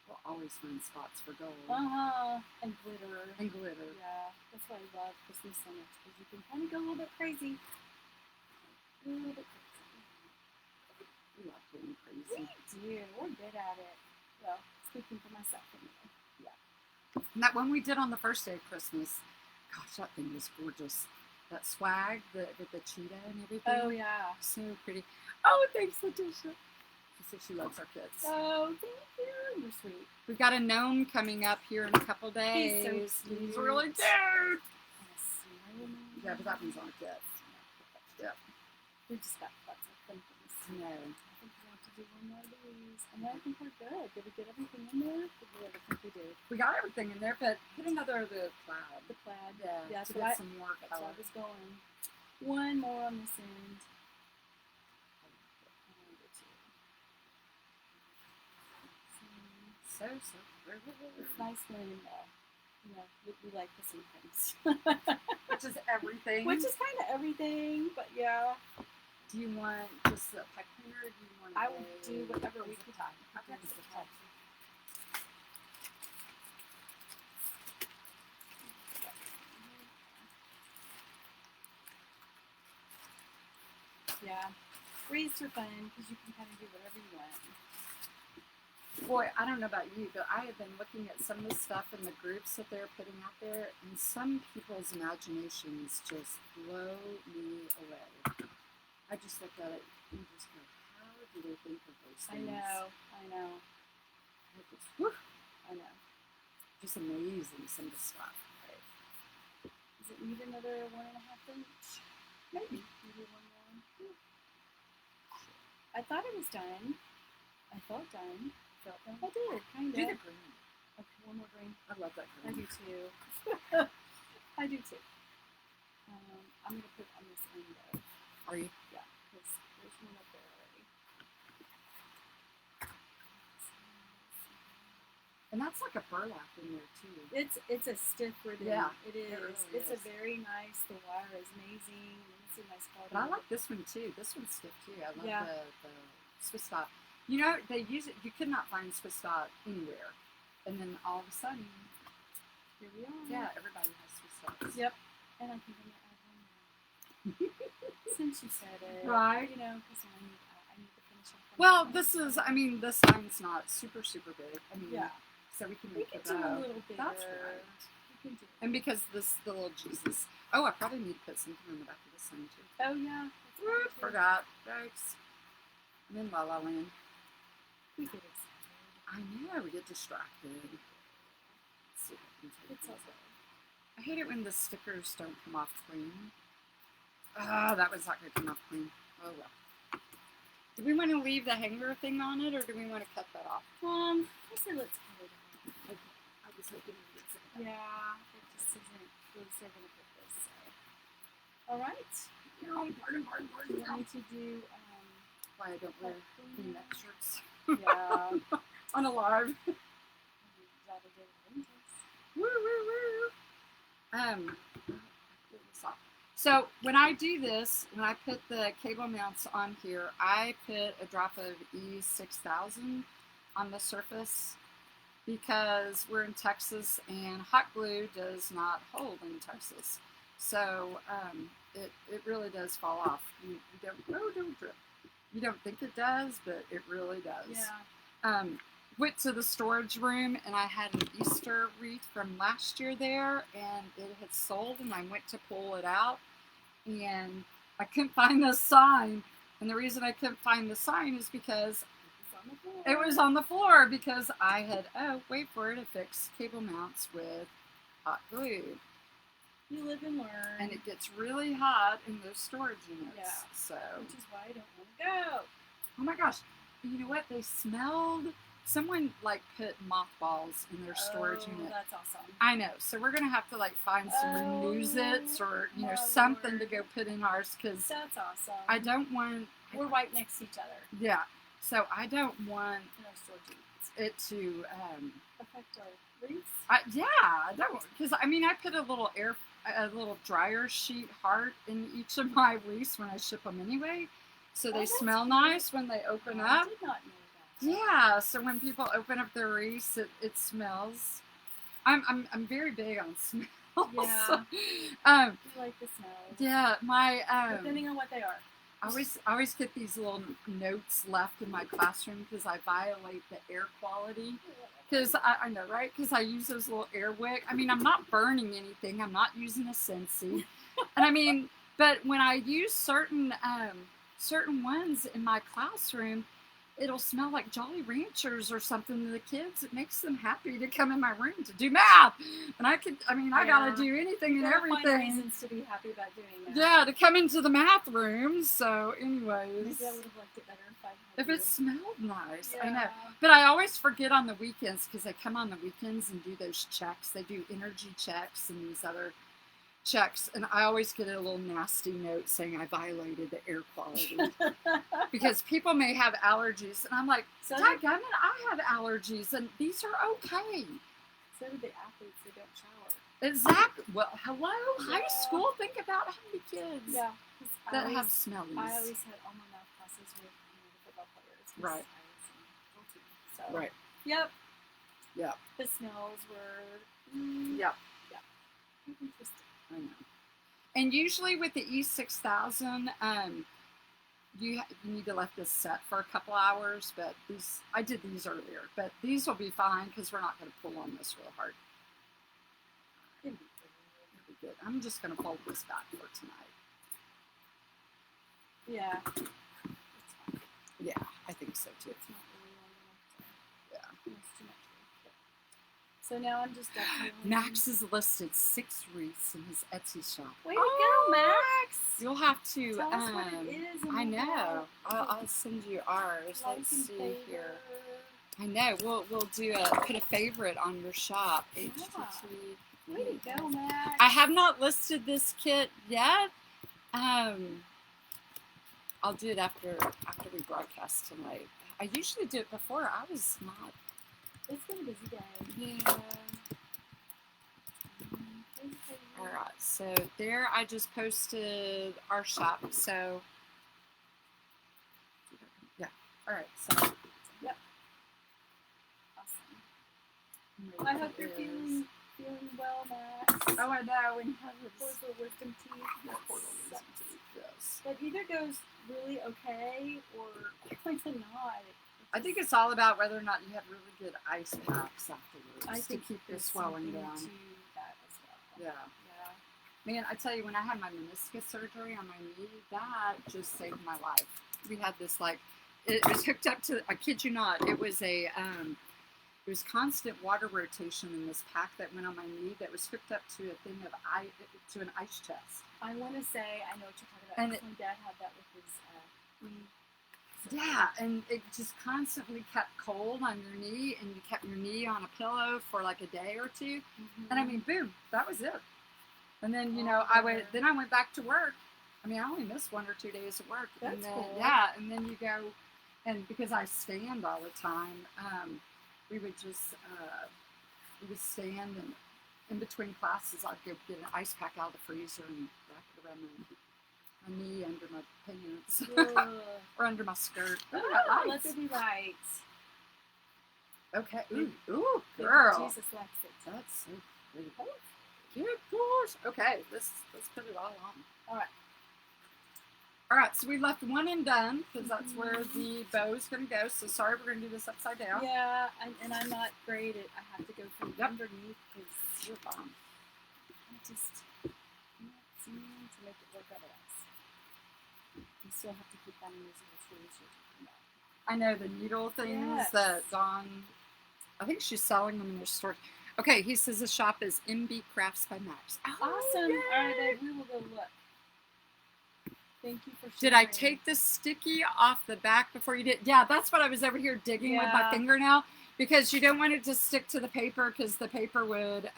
We'll always find spots for gold. And glitter. And glitter. Yeah, that's why I love Christmas so much, because you can kind of go a little bit crazy. A little bit crazy. We love getting We crazy. do. We're good at it. Well, speaking for myself anyway. Yeah. And that one we did on the first day of Christmas, gosh, that thing was gorgeous. That swag, with the cheetah and everything. Oh, yeah. So pretty. Oh, thanks, Letitia. She said she loves our kids. Oh, thank you. You're sweet. We've got a gnome coming up here in a couple days. He's so cute. He's really cute. And a snowman. Yeah, but that one's on a kit. Yeah. We just got lots of fun things. No. I think we have to do one more of these. And I think we're good. Did we get everything in there? I think we did. We got everything in there, but put another of the plaid. The plaid. Yeah, That's to what get some more That's where color. I was going. One more on this end. So pretty. It's nice when, we like the same things. Which is everything. Which is kind of everything, but yeah. Do you want just a pet cleaner, or do you want I will do whatever we can. Okay, Piece of okay. Yeah. Wreaths are fun because you can kind of do whatever you want. Boy, I don't know about you, but I have been looking at some of the stuff in the groups that they're putting out there, and some people's imaginations just blow me away. I just look at it and just go, how do they think of those I things? know. It just, whew, I know. just amazing, some of the stuff. Does it need another 1.5 inch? Maybe. Maybe one more. I thought it was done. I felt done. Felt done? I did, kind of. Do the green. Okay, one more green. I love that I green. do too. I do too. I'm gonna put on this end though. Are you? Yeah, because there's one up there already. And that's like a burlap in there too. It's a stiff ribbon. Yeah, it is. really It's a is. very nice. The wire is amazing. And it's a nice quality. But I like this one too. This one's stiff too. I love Yeah. the Swiss dot. You know, they use it. You could not find Swiss dot anywhere, and then all of a sudden, Here we are. yeah, everybody has Swiss dots. Yep. And I think I'm gonna add one more. Since you said it, Right. You know, because I need to finish off. on Well, that. this is. I mean, this sign's not super big. I mean, Yeah. so we can We make can it do a up. little bigger. That's right. We can do. And because the little Jesus. Oh, I probably need to put something on the back of this sign too. Oh yeah. that's Whoop, fine, too. forgot. Yikes. I'm in La La Land. We get excited. I know, we get distracted. Let's see if I can take It's these okay. out. I hate it when the stickers don't come off clean. Ah, that was not going to come off clean. Oh well. Do we want to leave the hanger thing on it, or do we want to cut that off? I say let's cut it off. Okay. I was hoping we would say that. Yeah, it just isn't. We're still gonna put this. So. All right. Pardon. Do you want me to do? Why I don't wear V-neck shirts Yeah. on a live. Rather do it. Woo, woo, woo. Pull this off. So when I do this, when I put the cable mounts on here, I put a drop of E6000 on the surface because we're in Texas and hot glue does not hold in Texas. So it really does fall off. You don't drip. You don't think it does, but it really does. Yeah. Went to the storage room and I had an Easter wreath from last year there and it had sold and I went to pull it out and I couldn't find the sign. And the reason I couldn't find the sign is because it was on the floor because I had, wait for it, to fix cable mounts with hot glue. You live and learn. And it gets really hot in those storage units. Yeah. So. Which is why I don't want to go. Oh my gosh. You know what? They smelled. Someone like put mothballs in their storage unit. That's awesome. I know. So we're going to have to like find some renews-its or, you know, my something to Lord. go put in ours because That's awesome. I don't want. We're right next to each other Yeah. So I don't want in our storage units. it to. Affect our wreaths. Yeah, I don't. Because I mean, I put a little dryer sheet heart in each of my wreaths when I ship them anyway. So they that's smell cool. nice when they open I up. did not know that. Yeah, so when people open up their wreaths, it smells. I'm very big on smell. Yeah. So, You like the smell. yeah, my Depending on what they are. I always get these little notes left in my classroom because I violate the air quality. Because I know, right? Because I use those little air wick. I mean, I'm not burning anything. I'm not using a Scentsy. And I mean, but when I use certain ones in my classroom, it'll smell like Jolly Ranchers or something to the kids. It makes them happy to come in my room to do math. And I gotta do anything and There are fine everything. reasons to be happy about doing that. Yeah, to come into the math room. So anyways, Maybe I would have liked it better if I had if you. it smelled nice, I know. Yeah. But I always forget on the weekends because they come on the weekends and do those checks. They do energy checks and these other checks. And I always get a little nasty note saying I violated the air quality. Because people may have allergies. And I'm like, So dadgummit, I have allergies and these are okay. So do the athletes that don't shower. Exactly. Well, hello, high Yeah. school. Think about how many kids Yeah. 'Cause that I have always smellies. had all my math classes with the football players. 'Cause Right. I was on the football team. So, Right. Yep. Yep. The smells were. Yep. Interesting. I know. And usually with the E6000, you need to let this set for a couple hours. But I did these earlier. But these will be fine because we're not going to pull on this real hard. It'd It'll be good. I'm just going to fold this back for tonight. Yeah. It's fine. Yeah, I think so too. It's not really long enough to Yeah. mess too So now I'm just decorating. Max has listed 6 wreaths in his Etsy shop. Way to go, Max! You'll have to. Tell us what it is. And I we'll know. go. I'll send you ours. Like Let's and see favor. here. I know. We'll do put a favorite on your shop. Yeah. HTT. Way to go, Max! I have not listed this kit yet. I'll do it after we broadcast tonight. I usually do it before. I was not. It's been a busy day. Yeah. All right. So there, I just posted our shop. So yeah. All right. So Yep. Awesome. I hope you're feeling well, Max. Oh, I know. When you have Pours the wisdom teeth. Yes. But either goes really okay or kind of not. I think it's all about whether or not you have really good ice packs afterwards I to think keep your there's swelling something down. to that as well. Yeah. Man, I tell you, when I had my meniscus surgery on my knee, that just saved my life. We had this it was hooked up to. I kid you not, it was a it was constant water rotation in this pack that went on my knee that was hooked up to a thing of an ice chest. I want to say I know what you're talking about. And my dad had that with his knee. Yeah, and it just constantly kept cold on your knee, and you kept your knee on a pillow for like a day or two. Mm-hmm. And I mean, boom, that was it. And then I went back to work. I mean, I only missed 1 or 2 days of work. That's and then, cool. Yeah, and then you go, and because I stand all the time, we would just stand, and in between classes, I'd go get an ice pack out of the freezer and wrap it around my knee, under my pants, or under my skirt. Let there be light. Okay. Ooh, girl. Jesus likes it. That's so pretty. Good gosh. Okay, let's put it all on. All right. All right, so we left one and done because that's where the bow's going to go. So sorry, we're going to do this upside down. Yeah, and I'm not great at. I have to go from underneath because you're fine. I just can't seem to make it work otherwise. You still have to keep finding these little screws you're talking about. I know the needle things Yes. that Dawn. I think she's selling them in her store. Okay, he says the shop is MB Crafts by Max. Oh, Awesome. yay. All right, babe, we will go look. Thank you for sharing. Did I take the sticky off the back before you did? Yeah, that's what I was over here digging with my fingernail, because you don't want it to stick to the paper, because the paper would,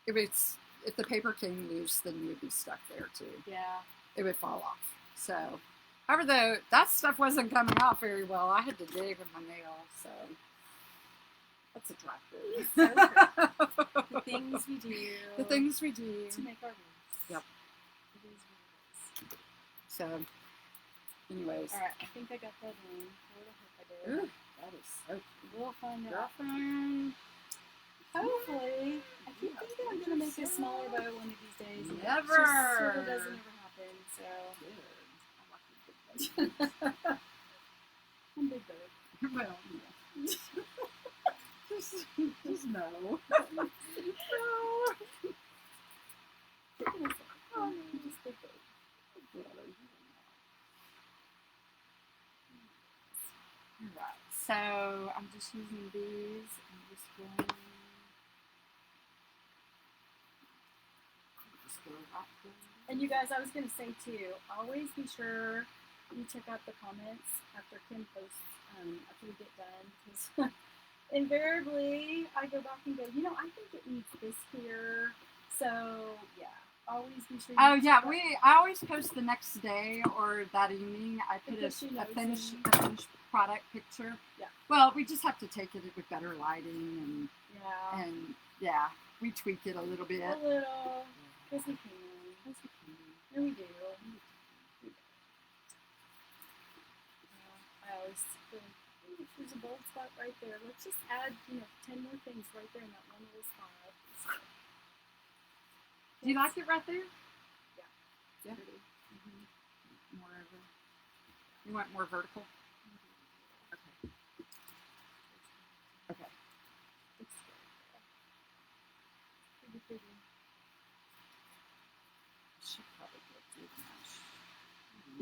if the paper came loose, then you would be stuck there too. Yeah. It would fall off. So, however, though, that stuff wasn't coming off very well. I had to dig with my nail, so that's attractive. So the things we do. The things we do. To make our roots. Yep. It is what it is. So, anyways. All right, I think I got that in. I really hope I did. Ooh, that is so cool. We'll find out. Girlfriend. Hopefully. I keep thinking I'm going to make a smaller bow one of these days. And Never. It just sort of doesn't ever happen, so. Good. I like the big bow. I'm big bird. Well, yeah. just no. No. Just big bird. Right. So I'm just using these. I'm just going. And you guys, I was going to say too, always be sure you check out the comments after Kim posts, after we get done, because invariably I go back and go, I think it needs this here. So yeah, always be sure. Oh yeah, I always post the next day or that evening. I put a finished product picture. Yeah. Well, we just have to take it with better lighting and we tweak it a little bit. A little, because we can. And we do. I always think, there's a bold spot right there. Let's just add, 10 more things right there in that one little spot. Do you like it right there? Yeah. Yeah. Mm-hmm. More over. You want more vertical? Okay. Okay. It's pretty. Should probably go through the mesh.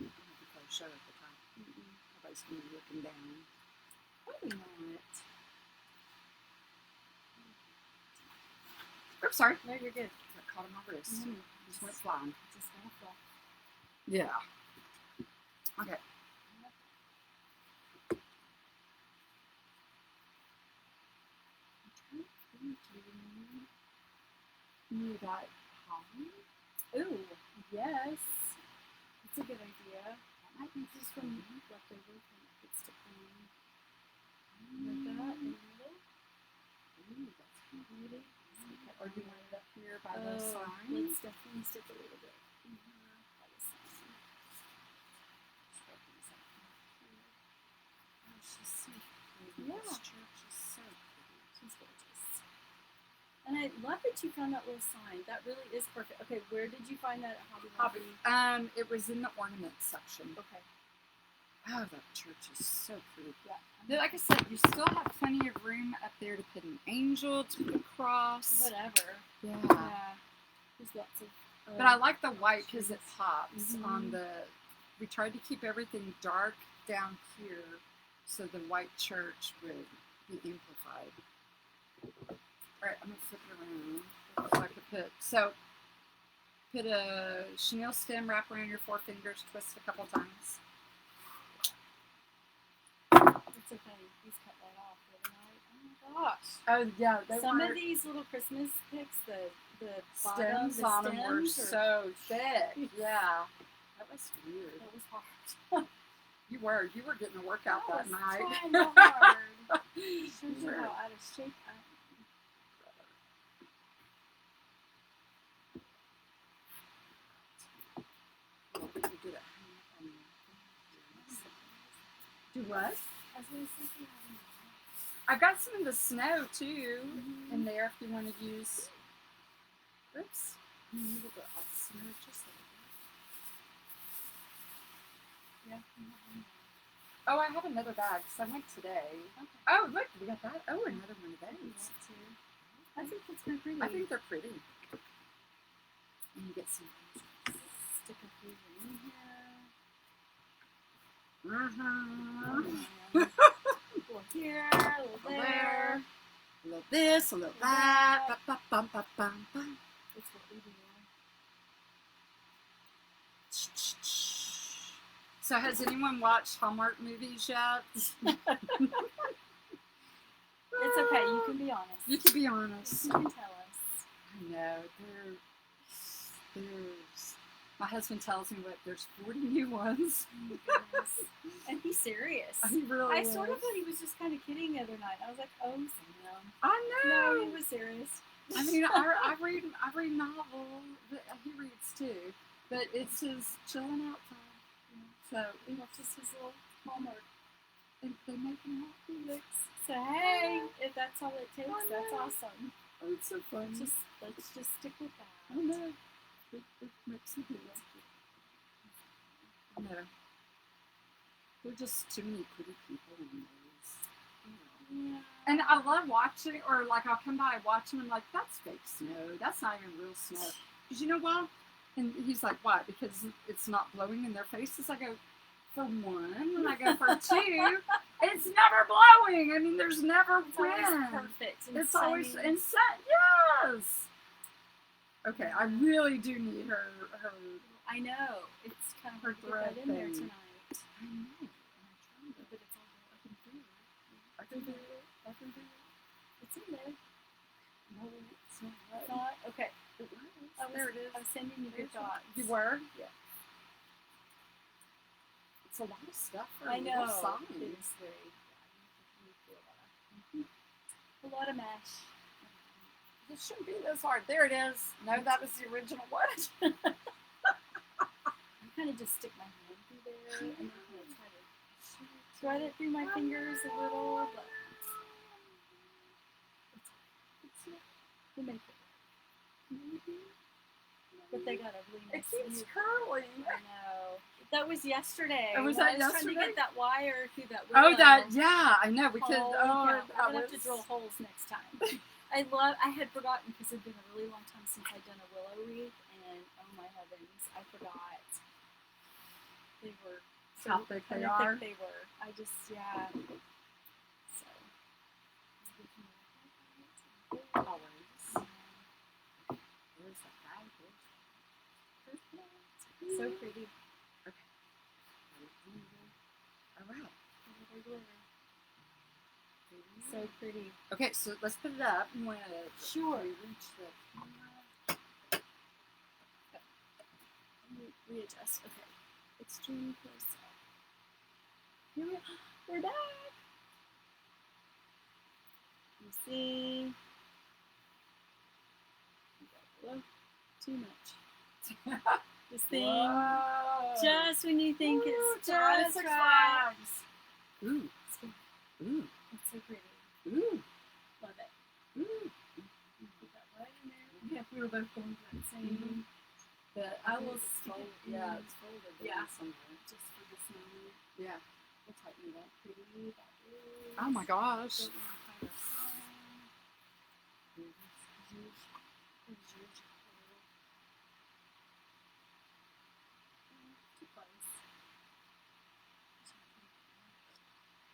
Because show at the top. Everybody's going to be looking down. Probably not. I'm sorry. No, you're good. Got caught on my wrist. Mm. Just went flying. Just gotta fluff. Yeah. Okay. You got holly? Ooh, yes. That's a good idea. That might be just from leftover from it's to clean. Like that in the middle. Ooh, that's pretty. Or do you want it up here by the Oh, sign? let's definitely stick a little bit in here by the sign. Oh, she's so pretty. Yeah. This church is so pretty. She's gorgeous. And I love that you found that little sign. That really is perfect. Okay, where did you find that at Hobby Lobby? It was in the ornament section. Okay. Oh, that church is so pretty. Yeah. Like I said, you still have plenty of room up there to put an angel, to put a cross. Whatever. Yeah. Yeah. There's lots of. But I like the white because it pops Mhm. on the. We tried to keep everything dark down here, so the white church would be amplified. All right, I'm gonna flip it around. So I could put a chenille stem, wrap around your 4 fingers, twist a couple times. It's okay. These cut right off the other night. Oh my gosh. Oh yeah, Some of these little Christmas picks, the bottom, stems on them were stems so thick. Yeah, that was weird. That was hard. You were getting a workout I that was night. trying real hard. Shows you how out of shape I am. Do what? I was gonna say something. I've got some in the snow too, Mhm. in there if you want to use. Oops. A little bit off snow, just a little. Yeah. Oh, I have another bag because I went today. Okay. Oh, look, we got that. Oh, another one of those. I think it's kind of pretty. I think they're pretty. And you get some. Stick a few in here. Uh-huh. A little here, a little there. A little this, a little that. Ba-ba-bum-ba-bum-bum. That's what we do. So has anyone watched Hallmark movies yet? It's okay. You can be honest. You can be honest. You can tell us. I know. There's my husband tells me there's 40 new ones. Oh my goodness. And he's serious. He really I is. sort of thought he was just kind of kidding the other night. I was like, oh, Sam. I know. No, he was serious. I mean, I read novels. But he reads too, but it's his chilling out time. So He watches his little Hallmark. they make him happy. So hey, if that's all it takes, that's awesome. Oh, it's so fun. Let's just stick with that. I know. It makes me feel like it. No. They're just too many pretty people in those. Yeah. And I love watching, or like I'll come by and watch them and I'm like, that's fake snow. That's not even real snow. Because you know why? And he's like, why? Because it's not blowing in their faces. I go, for one. And I go, for two, it's never blowing. I mean, there's never It's always wind. perfect. And It's always sunny. insane. Yes. Okay, I really do need her. I know. It's kind of Her hard to get that in there thread thing. tonight. I know. And I tried it. But it's all there. I can do it. I can do it. I can do it. It's in there. No, it's not. It's not? Okay. It was. I There it is. was sending you good thoughts. You were? Yeah. It's a lot of stuff for I a know. little sign. It's very, a lot of mash. It shouldn't be this hard. There it is. No, that was the original one. I kind of just stick my hand through there and then kind of try to thread it through my fingers a little, but we'll make it. But they got a really It nice keeps view. curling. I know. That was yesterday. Oh, was when that I was trying to yesterday? get that wire through that Oh, willow. that, yeah, I know. We could, Holy oh, cow. that I'm gonna have to was, drill holes next time. I had forgotten because it'd been a really long time since I'd done a willow wreath, and oh my heavens, I forgot. They were so How thick they are. Thick they were. I just, yeah. So. always. So pretty. Okay. All right. Glitter, glitter. So pretty. Okay, so let's put it up. You want to Sure. reach the camera? Readjust. Okay. Extreme close up. Here we are. We're back. You see? Look, too much. This thing. Whoa. Just when you think Ooh, it's it's right at just Six right. Flags. Ooh. Ooh. It's so pretty. Ooh. Love it. Ooh. Put that right in there. Yeah, we were both going for that same. Mm-hmm. But I will stick it in. Yeah, it's folded Yeah. somewhere. Just for this moment. Yeah. We'll tighten it up pretty. That is. Oh my gosh. Don't want to hide our sign. Here's yours. Too close.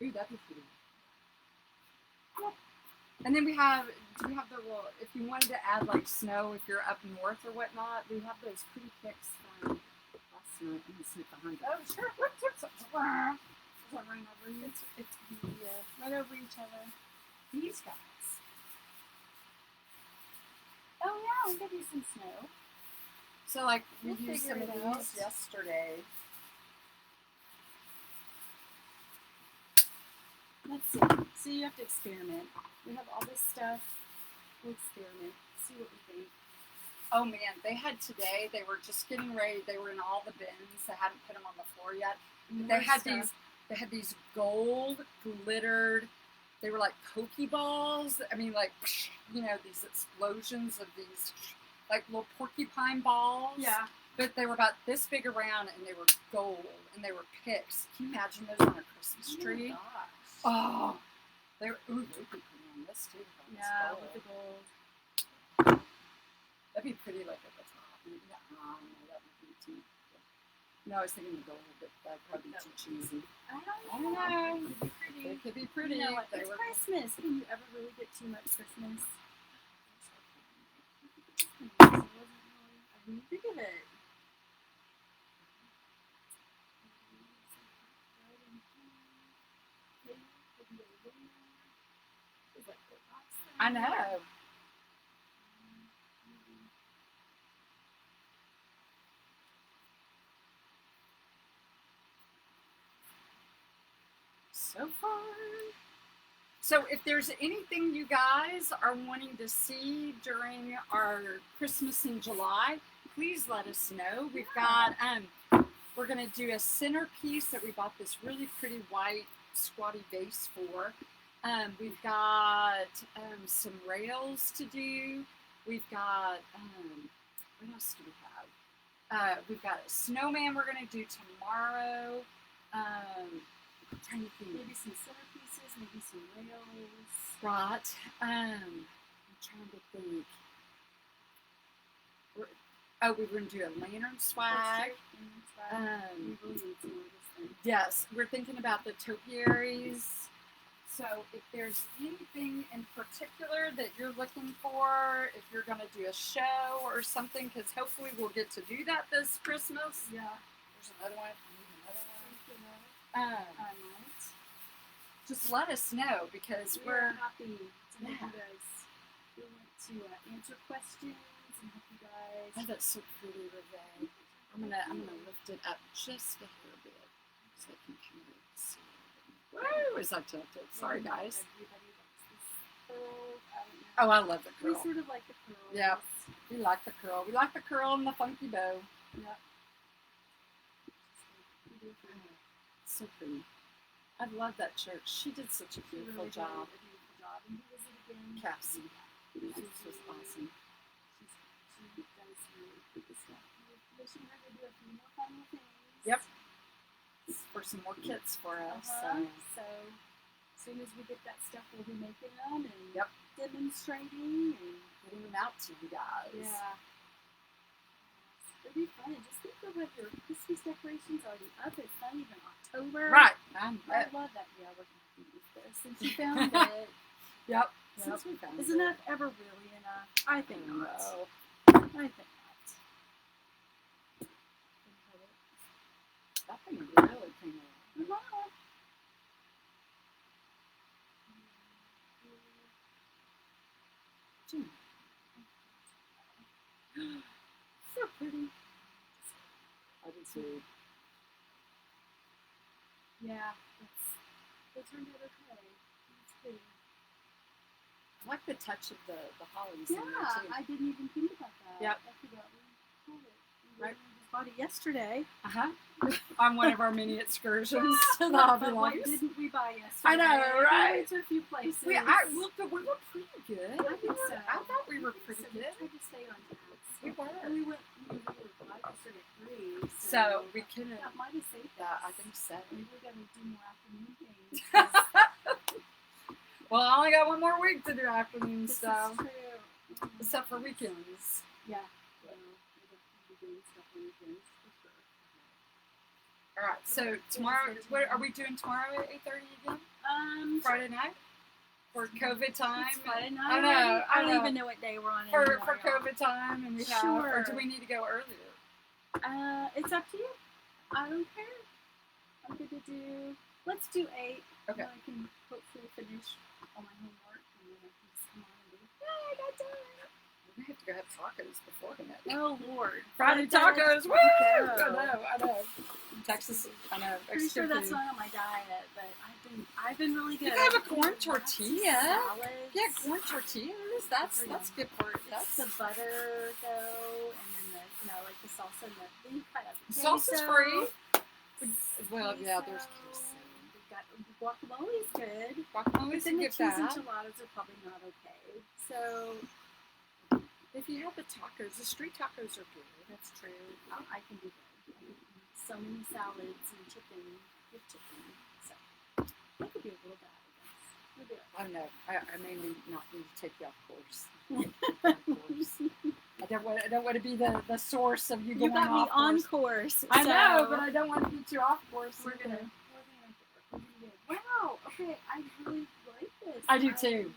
Ooh, that'd be pretty. And then we have, do we have the little, if you wanted to add like snow, if you're up north or whatnot, we have those pretty pics from last night. I'm gonna sneak behind it. Oh, sure. Whoops, whoops, whoops. Is that right over you? It's right over each other. These guys. Oh yeah, we could use some snow. So like, we We'll used figure some of it out. these yesterday. Let's see. So you have to experiment. We have all this stuff. We'll experiment. See what we think. Oh man, they had today, they were just getting ready, they were in all the bins, they hadn't put them on the floor yet. They had these gold glittered, they were like Pokeballs. I mean, like, you know, these explosions of these like little porcupine balls. Yeah. But they were about this big around and they were gold and they were picks. Can you imagine those on a Christmas tree? Oh my gosh. Oh, they were, ooh, they'd be pretty on this too. On this Yeah, gold. with the gold. That'd be pretty like at the top. No, that would be too. No, I was thinking the gold, but that'd probably be too cheesy. I don't I don't know. It could be pretty. They could be pretty. You know what? They It's were. Christmas. Can you ever really get too much Christmas? I mean, think of it. I know. So fun. So if there's anything you guys are wanting to see during our Christmas in July, please let us know. We've got, we're going to do a centerpiece that we bought this really pretty white squatty vase for. We've got some rails to do. We've got, what else do we have? We've got a snowman we're going to do tomorrow. I'm trying to think. Maybe some centerpieces, maybe some rails. Right. I'm trying to think. We're going to do a lantern swag. We really need some of this thing. Yes, we're thinking about the topiaries. So if there's anything in particular that you're looking for, if you're going to do a show or something, because hopefully we'll get to do that this Christmas. Yeah. There's another one. I might. Just let us know because We're we're happy to help Yeah. you guys. We want to answer questions and help you guys. Oh, that's so pretty, Renee. I'm gonna lift it up just a hair bit so I can kind of see it. Woo! As I tipped it. Sorry, guys. Everybody likes this curl. I don't know. Oh, I love the We curl. sort of like the curls. Yeah. We like the curl. We like the curl and the funky bow. Yep. So pretty. I love that church. She did such a She beautiful really job. did a beautiful job. And who was it again? Cassie. This was awesome. She does really good stuff. We're wishing her to do a few more fun things. Yep. For some more kits for us. So as soon as we get that stuff, we'll be making them and Yep. demonstrating and Getting them out to you guys. yeah. It'll be fun. And just think of what your Christmas decorations already up. It's not even October. Right. I love that. Yeah, we're happy with this. Since you found it. Yep. Since we found Is it. enough ever really enough? I think not. No. I think not. You really came along. So pretty. I did too. Yeah, it turned out okay. It's pretty. I like the touch of the hollies in Yeah, there too. I didn't even think about that. Yep. I forgot we had it. We Right. his body yesterday. On one of our mini excursions to the Hobby But what Lobbies. didn't we buy yesterday? I know, right? We went to a few places. We were pretty good. I think so. I thought we were pretty so. good. We tried to stay on task. We were. And we went. We were yesterday at 3. So we couldn't. That might have saved Yeah, I us. think so. We were gonna do more afternoon things. Well, I only got one more week to do afternoon This stuff, is true. except for weekends. Yeah. Well, we're doing stuff on weekends for sure. All right. So tomorrow, what are we doing tomorrow at 8:30 again? Friday night for COVID time. It's Friday night. I know. I don't even know what day we're on For anymore, y'all. COVID time, and we have. Sure. Or do we need to go earlier? It's up to you. I don't care. I'm good to do. Let's do 8. Okay. And I can hopefully finish all my homework, and then I can just come on and be like, "Yay, I got done." We have to go have tacos beforehand. Oh Lord. Friday tacos. Woo! I know. Texas. I know. Pretty sure Mexican that's food. not on my diet, but I've been really good. You can have a at corn lots of tortilla. salads. Yeah, corn tortillas. That's good for it. That's the butter though, and then the like the salsa and the Salsa's queso. free. Well, yeah, there's queso. We've got guacamole's good. Guacamole's But then a the good cheese that. enchiladas are probably not okay. So If you have the tacos, the street tacos are good. that's true. I can do that. I can eat so many salads and chicken with chicken. So that could be a little bad, I guess. We'll do it. I don't know. I may not need to take you off course. I don't want to be the source of you You going got me off on course. course. I know, so but I don't want to get you off course. we're gonna do it. Wow. Okay, I really like this. I do too.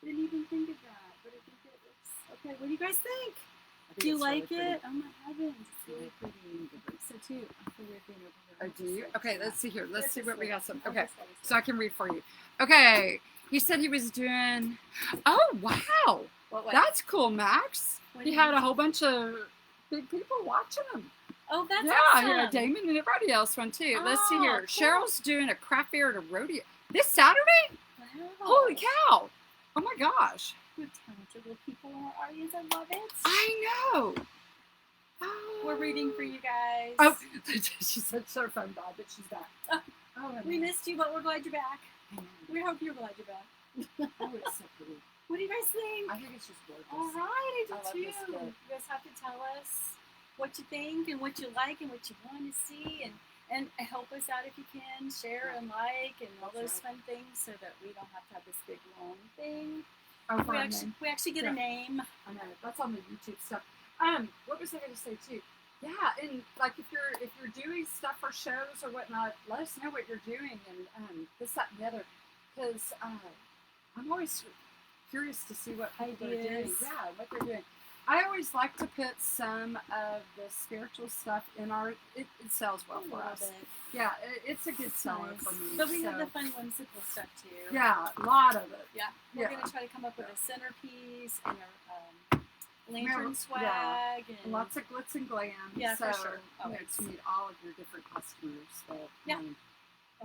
Didn't even think of that, but I think it looks okay. What do you guys think? I think Do you it's like really it? Oh my heavens, it's really pretty. pretty. So too. I feel weird being over here. Oh, do you? Okay, let's see here. Let's see what we got. Some. I'll Okay, just let us so I can read for you. Okay, he said he was doing. Oh wow, What? that's cool, Max. What He do had you- a whole bunch of big people watching him. Oh, that's Yeah, awesome. yeah, Damon and everybody else went too. Let's see Oh, here. cool. Cheryl's doing a craft fair at a rodeo this Saturday. Wow. Holy cow! Oh my gosh! What talented little people in our audience. I love it. I know. Oh. We're reading for you guys. Oh, she said her phone died, but she's back. Oh, We missed you, but we're glad you're back. We hope you're glad you're back. Oh, it's so pretty. What do you guys think? I think it's just gorgeous. All right, I do I love too. this book. You guys have to tell us what you think and what you like and what you want to see, and help us out if you can. Share and like and all those That's fun things, so that we don't have to have this big long thing. Oh, for our name. We actually get Yeah. a name. I know. That's on the YouTube stuff. What was I going to say too? Yeah, and like if you're doing stuff for shows or whatnot, let us know what you're doing and this, that, and the other, because I'm always curious to see what people are doing. Ideas. Yeah, what they're doing. I always like to put some of the spiritual stuff in our. It sells well for Love us. it. Yeah, it's a good seller Nice. for me. But we have so- the fun whimsical stuff too. Yeah, a lot of it. Yeah. We're Yeah. gonna try to come up with a centerpiece and a lantern Yeah. swag and Lots of glitz and glam. Yeah, so, for sure. You know, Always. to meet all of your different customers. So, Yeah. a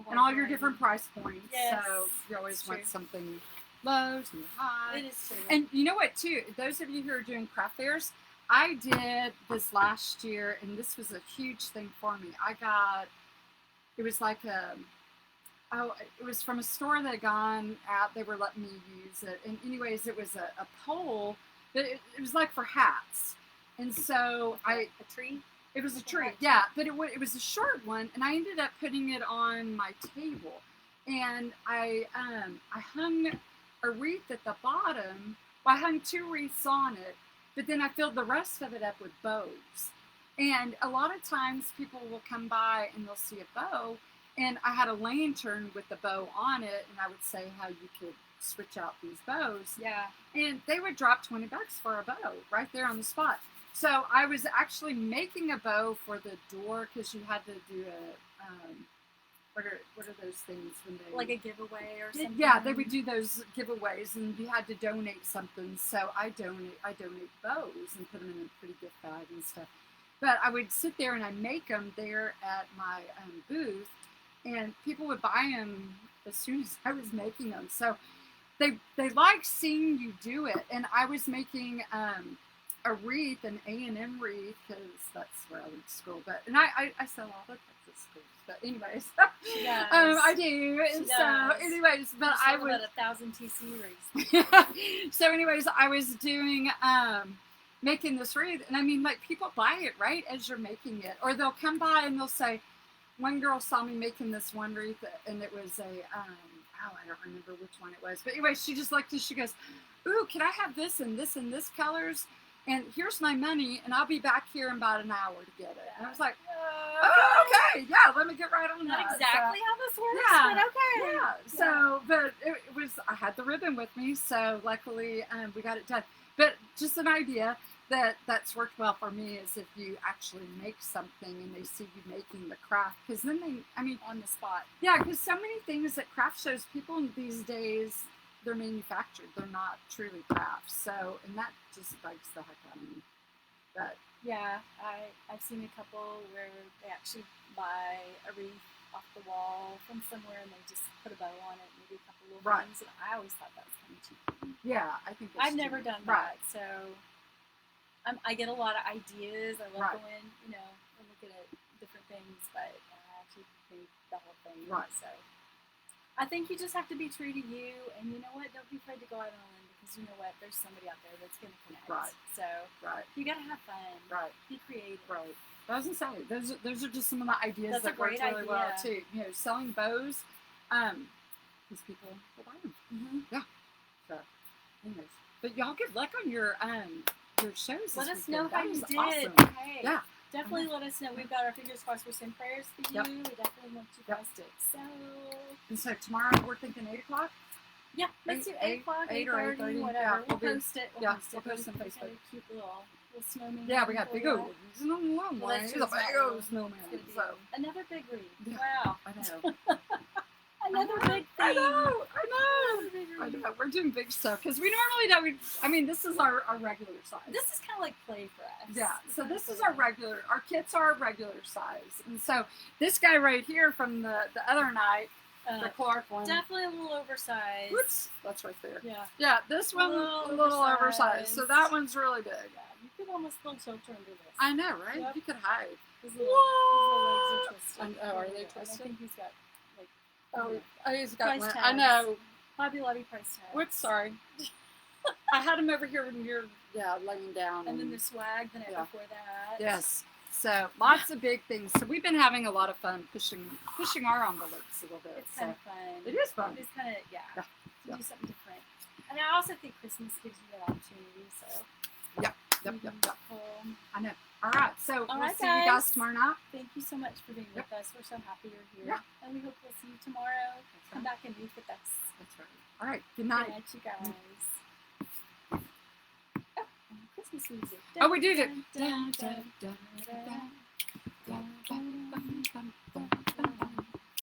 and all your variety. different price points. Yes, So you always it's want true. something low, something high. It is true. And you know what, too? Those of you who are doing craft fairs, I did this last year, and this was a huge thing for me. It was like it was from a store that had gone out. They were letting me use it. And anyways, it was a pole, but it was like for hats. And so a tree. it was a Like a tree, hat yeah, but it was a short one, and I ended up putting it on my table. And I hung a wreath at the bottom. Well, I hung 2 wreaths on it, but then I filled the rest of it up with bows. And a lot of times people will come by and they'll see a bow, and I had a lantern with the bow on it, and I would say how you could switch out these bows. Yeah. And they would drop $20 for a bow right there on the spot. So I was actually making a bow for the door because you had to do a what are those things when they Like a giveaway or something. yeah, they would do those giveaways and you had to donate something. So I donate bows and put them in a pretty gift bag and stuff. But I would sit there and I make them there at my booth, and people would buy them as soon as I was making them. So they like seeing you do it. And I was making a wreath, an A&M wreath, because that's where I went to school. But and I sell all the Texas schools. But anyways, She does. I do. She And does. so anyways, but Just I sold was about 1,000 TC wreaths. so anyways, I was doing making this wreath, and I mean, like, people buy it right as you're making it, or they'll come by and they'll say, one girl saw me making this one wreath, and it was a I don't remember which one it was, but anyway, she just liked it. She goes, ooh, can I have this and this and this colors, and here's my money, and I'll be back here in about an hour to get it. And I was like, oh, okay, yeah, let me get right on Not that. exactly how this works, Yeah, but okay. yeah. So, but it was, I had the ribbon with me, so luckily we got it done. But just an idea that's worked well for me is if you actually make something and they see you making the craft, because then On the spot. yeah, because so many things at craft shows, people these days, they're manufactured, they're not truly crafts. So, and that just bugs the heck out of me. But Yeah, I've seen a couple where they actually buy a wreath off the wall from somewhere and they just put a bow on it, maybe a couple little Right. things, and I always thought that was kind of cheap. yeah, I think I've never done right. that, so I get a lot of ideas. I love Right. going, and looking at different things, but I actually think the whole thing. Right. So I think you just have to be true to you, and you know what? Don't be afraid to go out on a limb, because you know what? There's somebody out there that's going to connect. Right. So Right. you got to have fun. Right. Be creative. Right. I was gonna say those are just some of the ideas That's a that work great really well idea. too. Selling bows, because people will buy them. Mm-hmm. So, anyways, but y'all good luck on your shows. Let this us know weekend. how That you was did. awesome. Okay. Yeah. Definitely let us know. We've got our fingers crossed for some prayers for you. Yep. We definitely want you Yep. guys to excel. And so tomorrow we're thinking 8 o'clock. Yeah, let's do 8 o'clock, 8 or 8:30, 8:30. whatever. Yeah, we'll we'll do- post it. yeah, post we'll it. post on We've got Facebook. a cute little snowman. Yeah, we got big for old you. snowman. Well, that's He's a just not big real. old snowman. It's gonna be So another big wreath. Yeah. Wow. I know. Another big thing. I know. Another big I wreath. know. We're doing big stuff because we normally don't. This is our regular size. This is kind of like play for us. Yeah, so Kinda this is play. our kits are our regular size. And so this guy right here from the other night, the Clark one. Definitely a little oversized. Whoops, that's right there. Yeah. Yeah, this one a little oversized. So that one's really big. Yeah, you could almost build shelter under this. I know, right? Yep. You could hide. His little legs are twisted. Are they I twisted? think he's got like Oh, he's got Price one. tags. I know. Hobby Lobby price tag. Whoops, sorry. I had him over here when you're laying down. And then the swag the night Yeah. before that. Yes. So lots of big things. So we've been having a lot of fun pushing our envelopes a little bit. It's So kind of fun. it is fun. It's kind of, Yeah. to Yeah. do something different. And I also think Christmas gives you that opportunity, so. Yep. I know. All right. So All we'll right, see you guys guys. tomorrow night. Thank you so much for being with us. We're so happy you're here. Yeah. And we hope we'll see you tomorrow. Come right. back and meet with us. That's right. All right. Good Good night. night, you guys. Oh, and Christmas music. Oh, we do. Dun, dun, dun, dun, dun.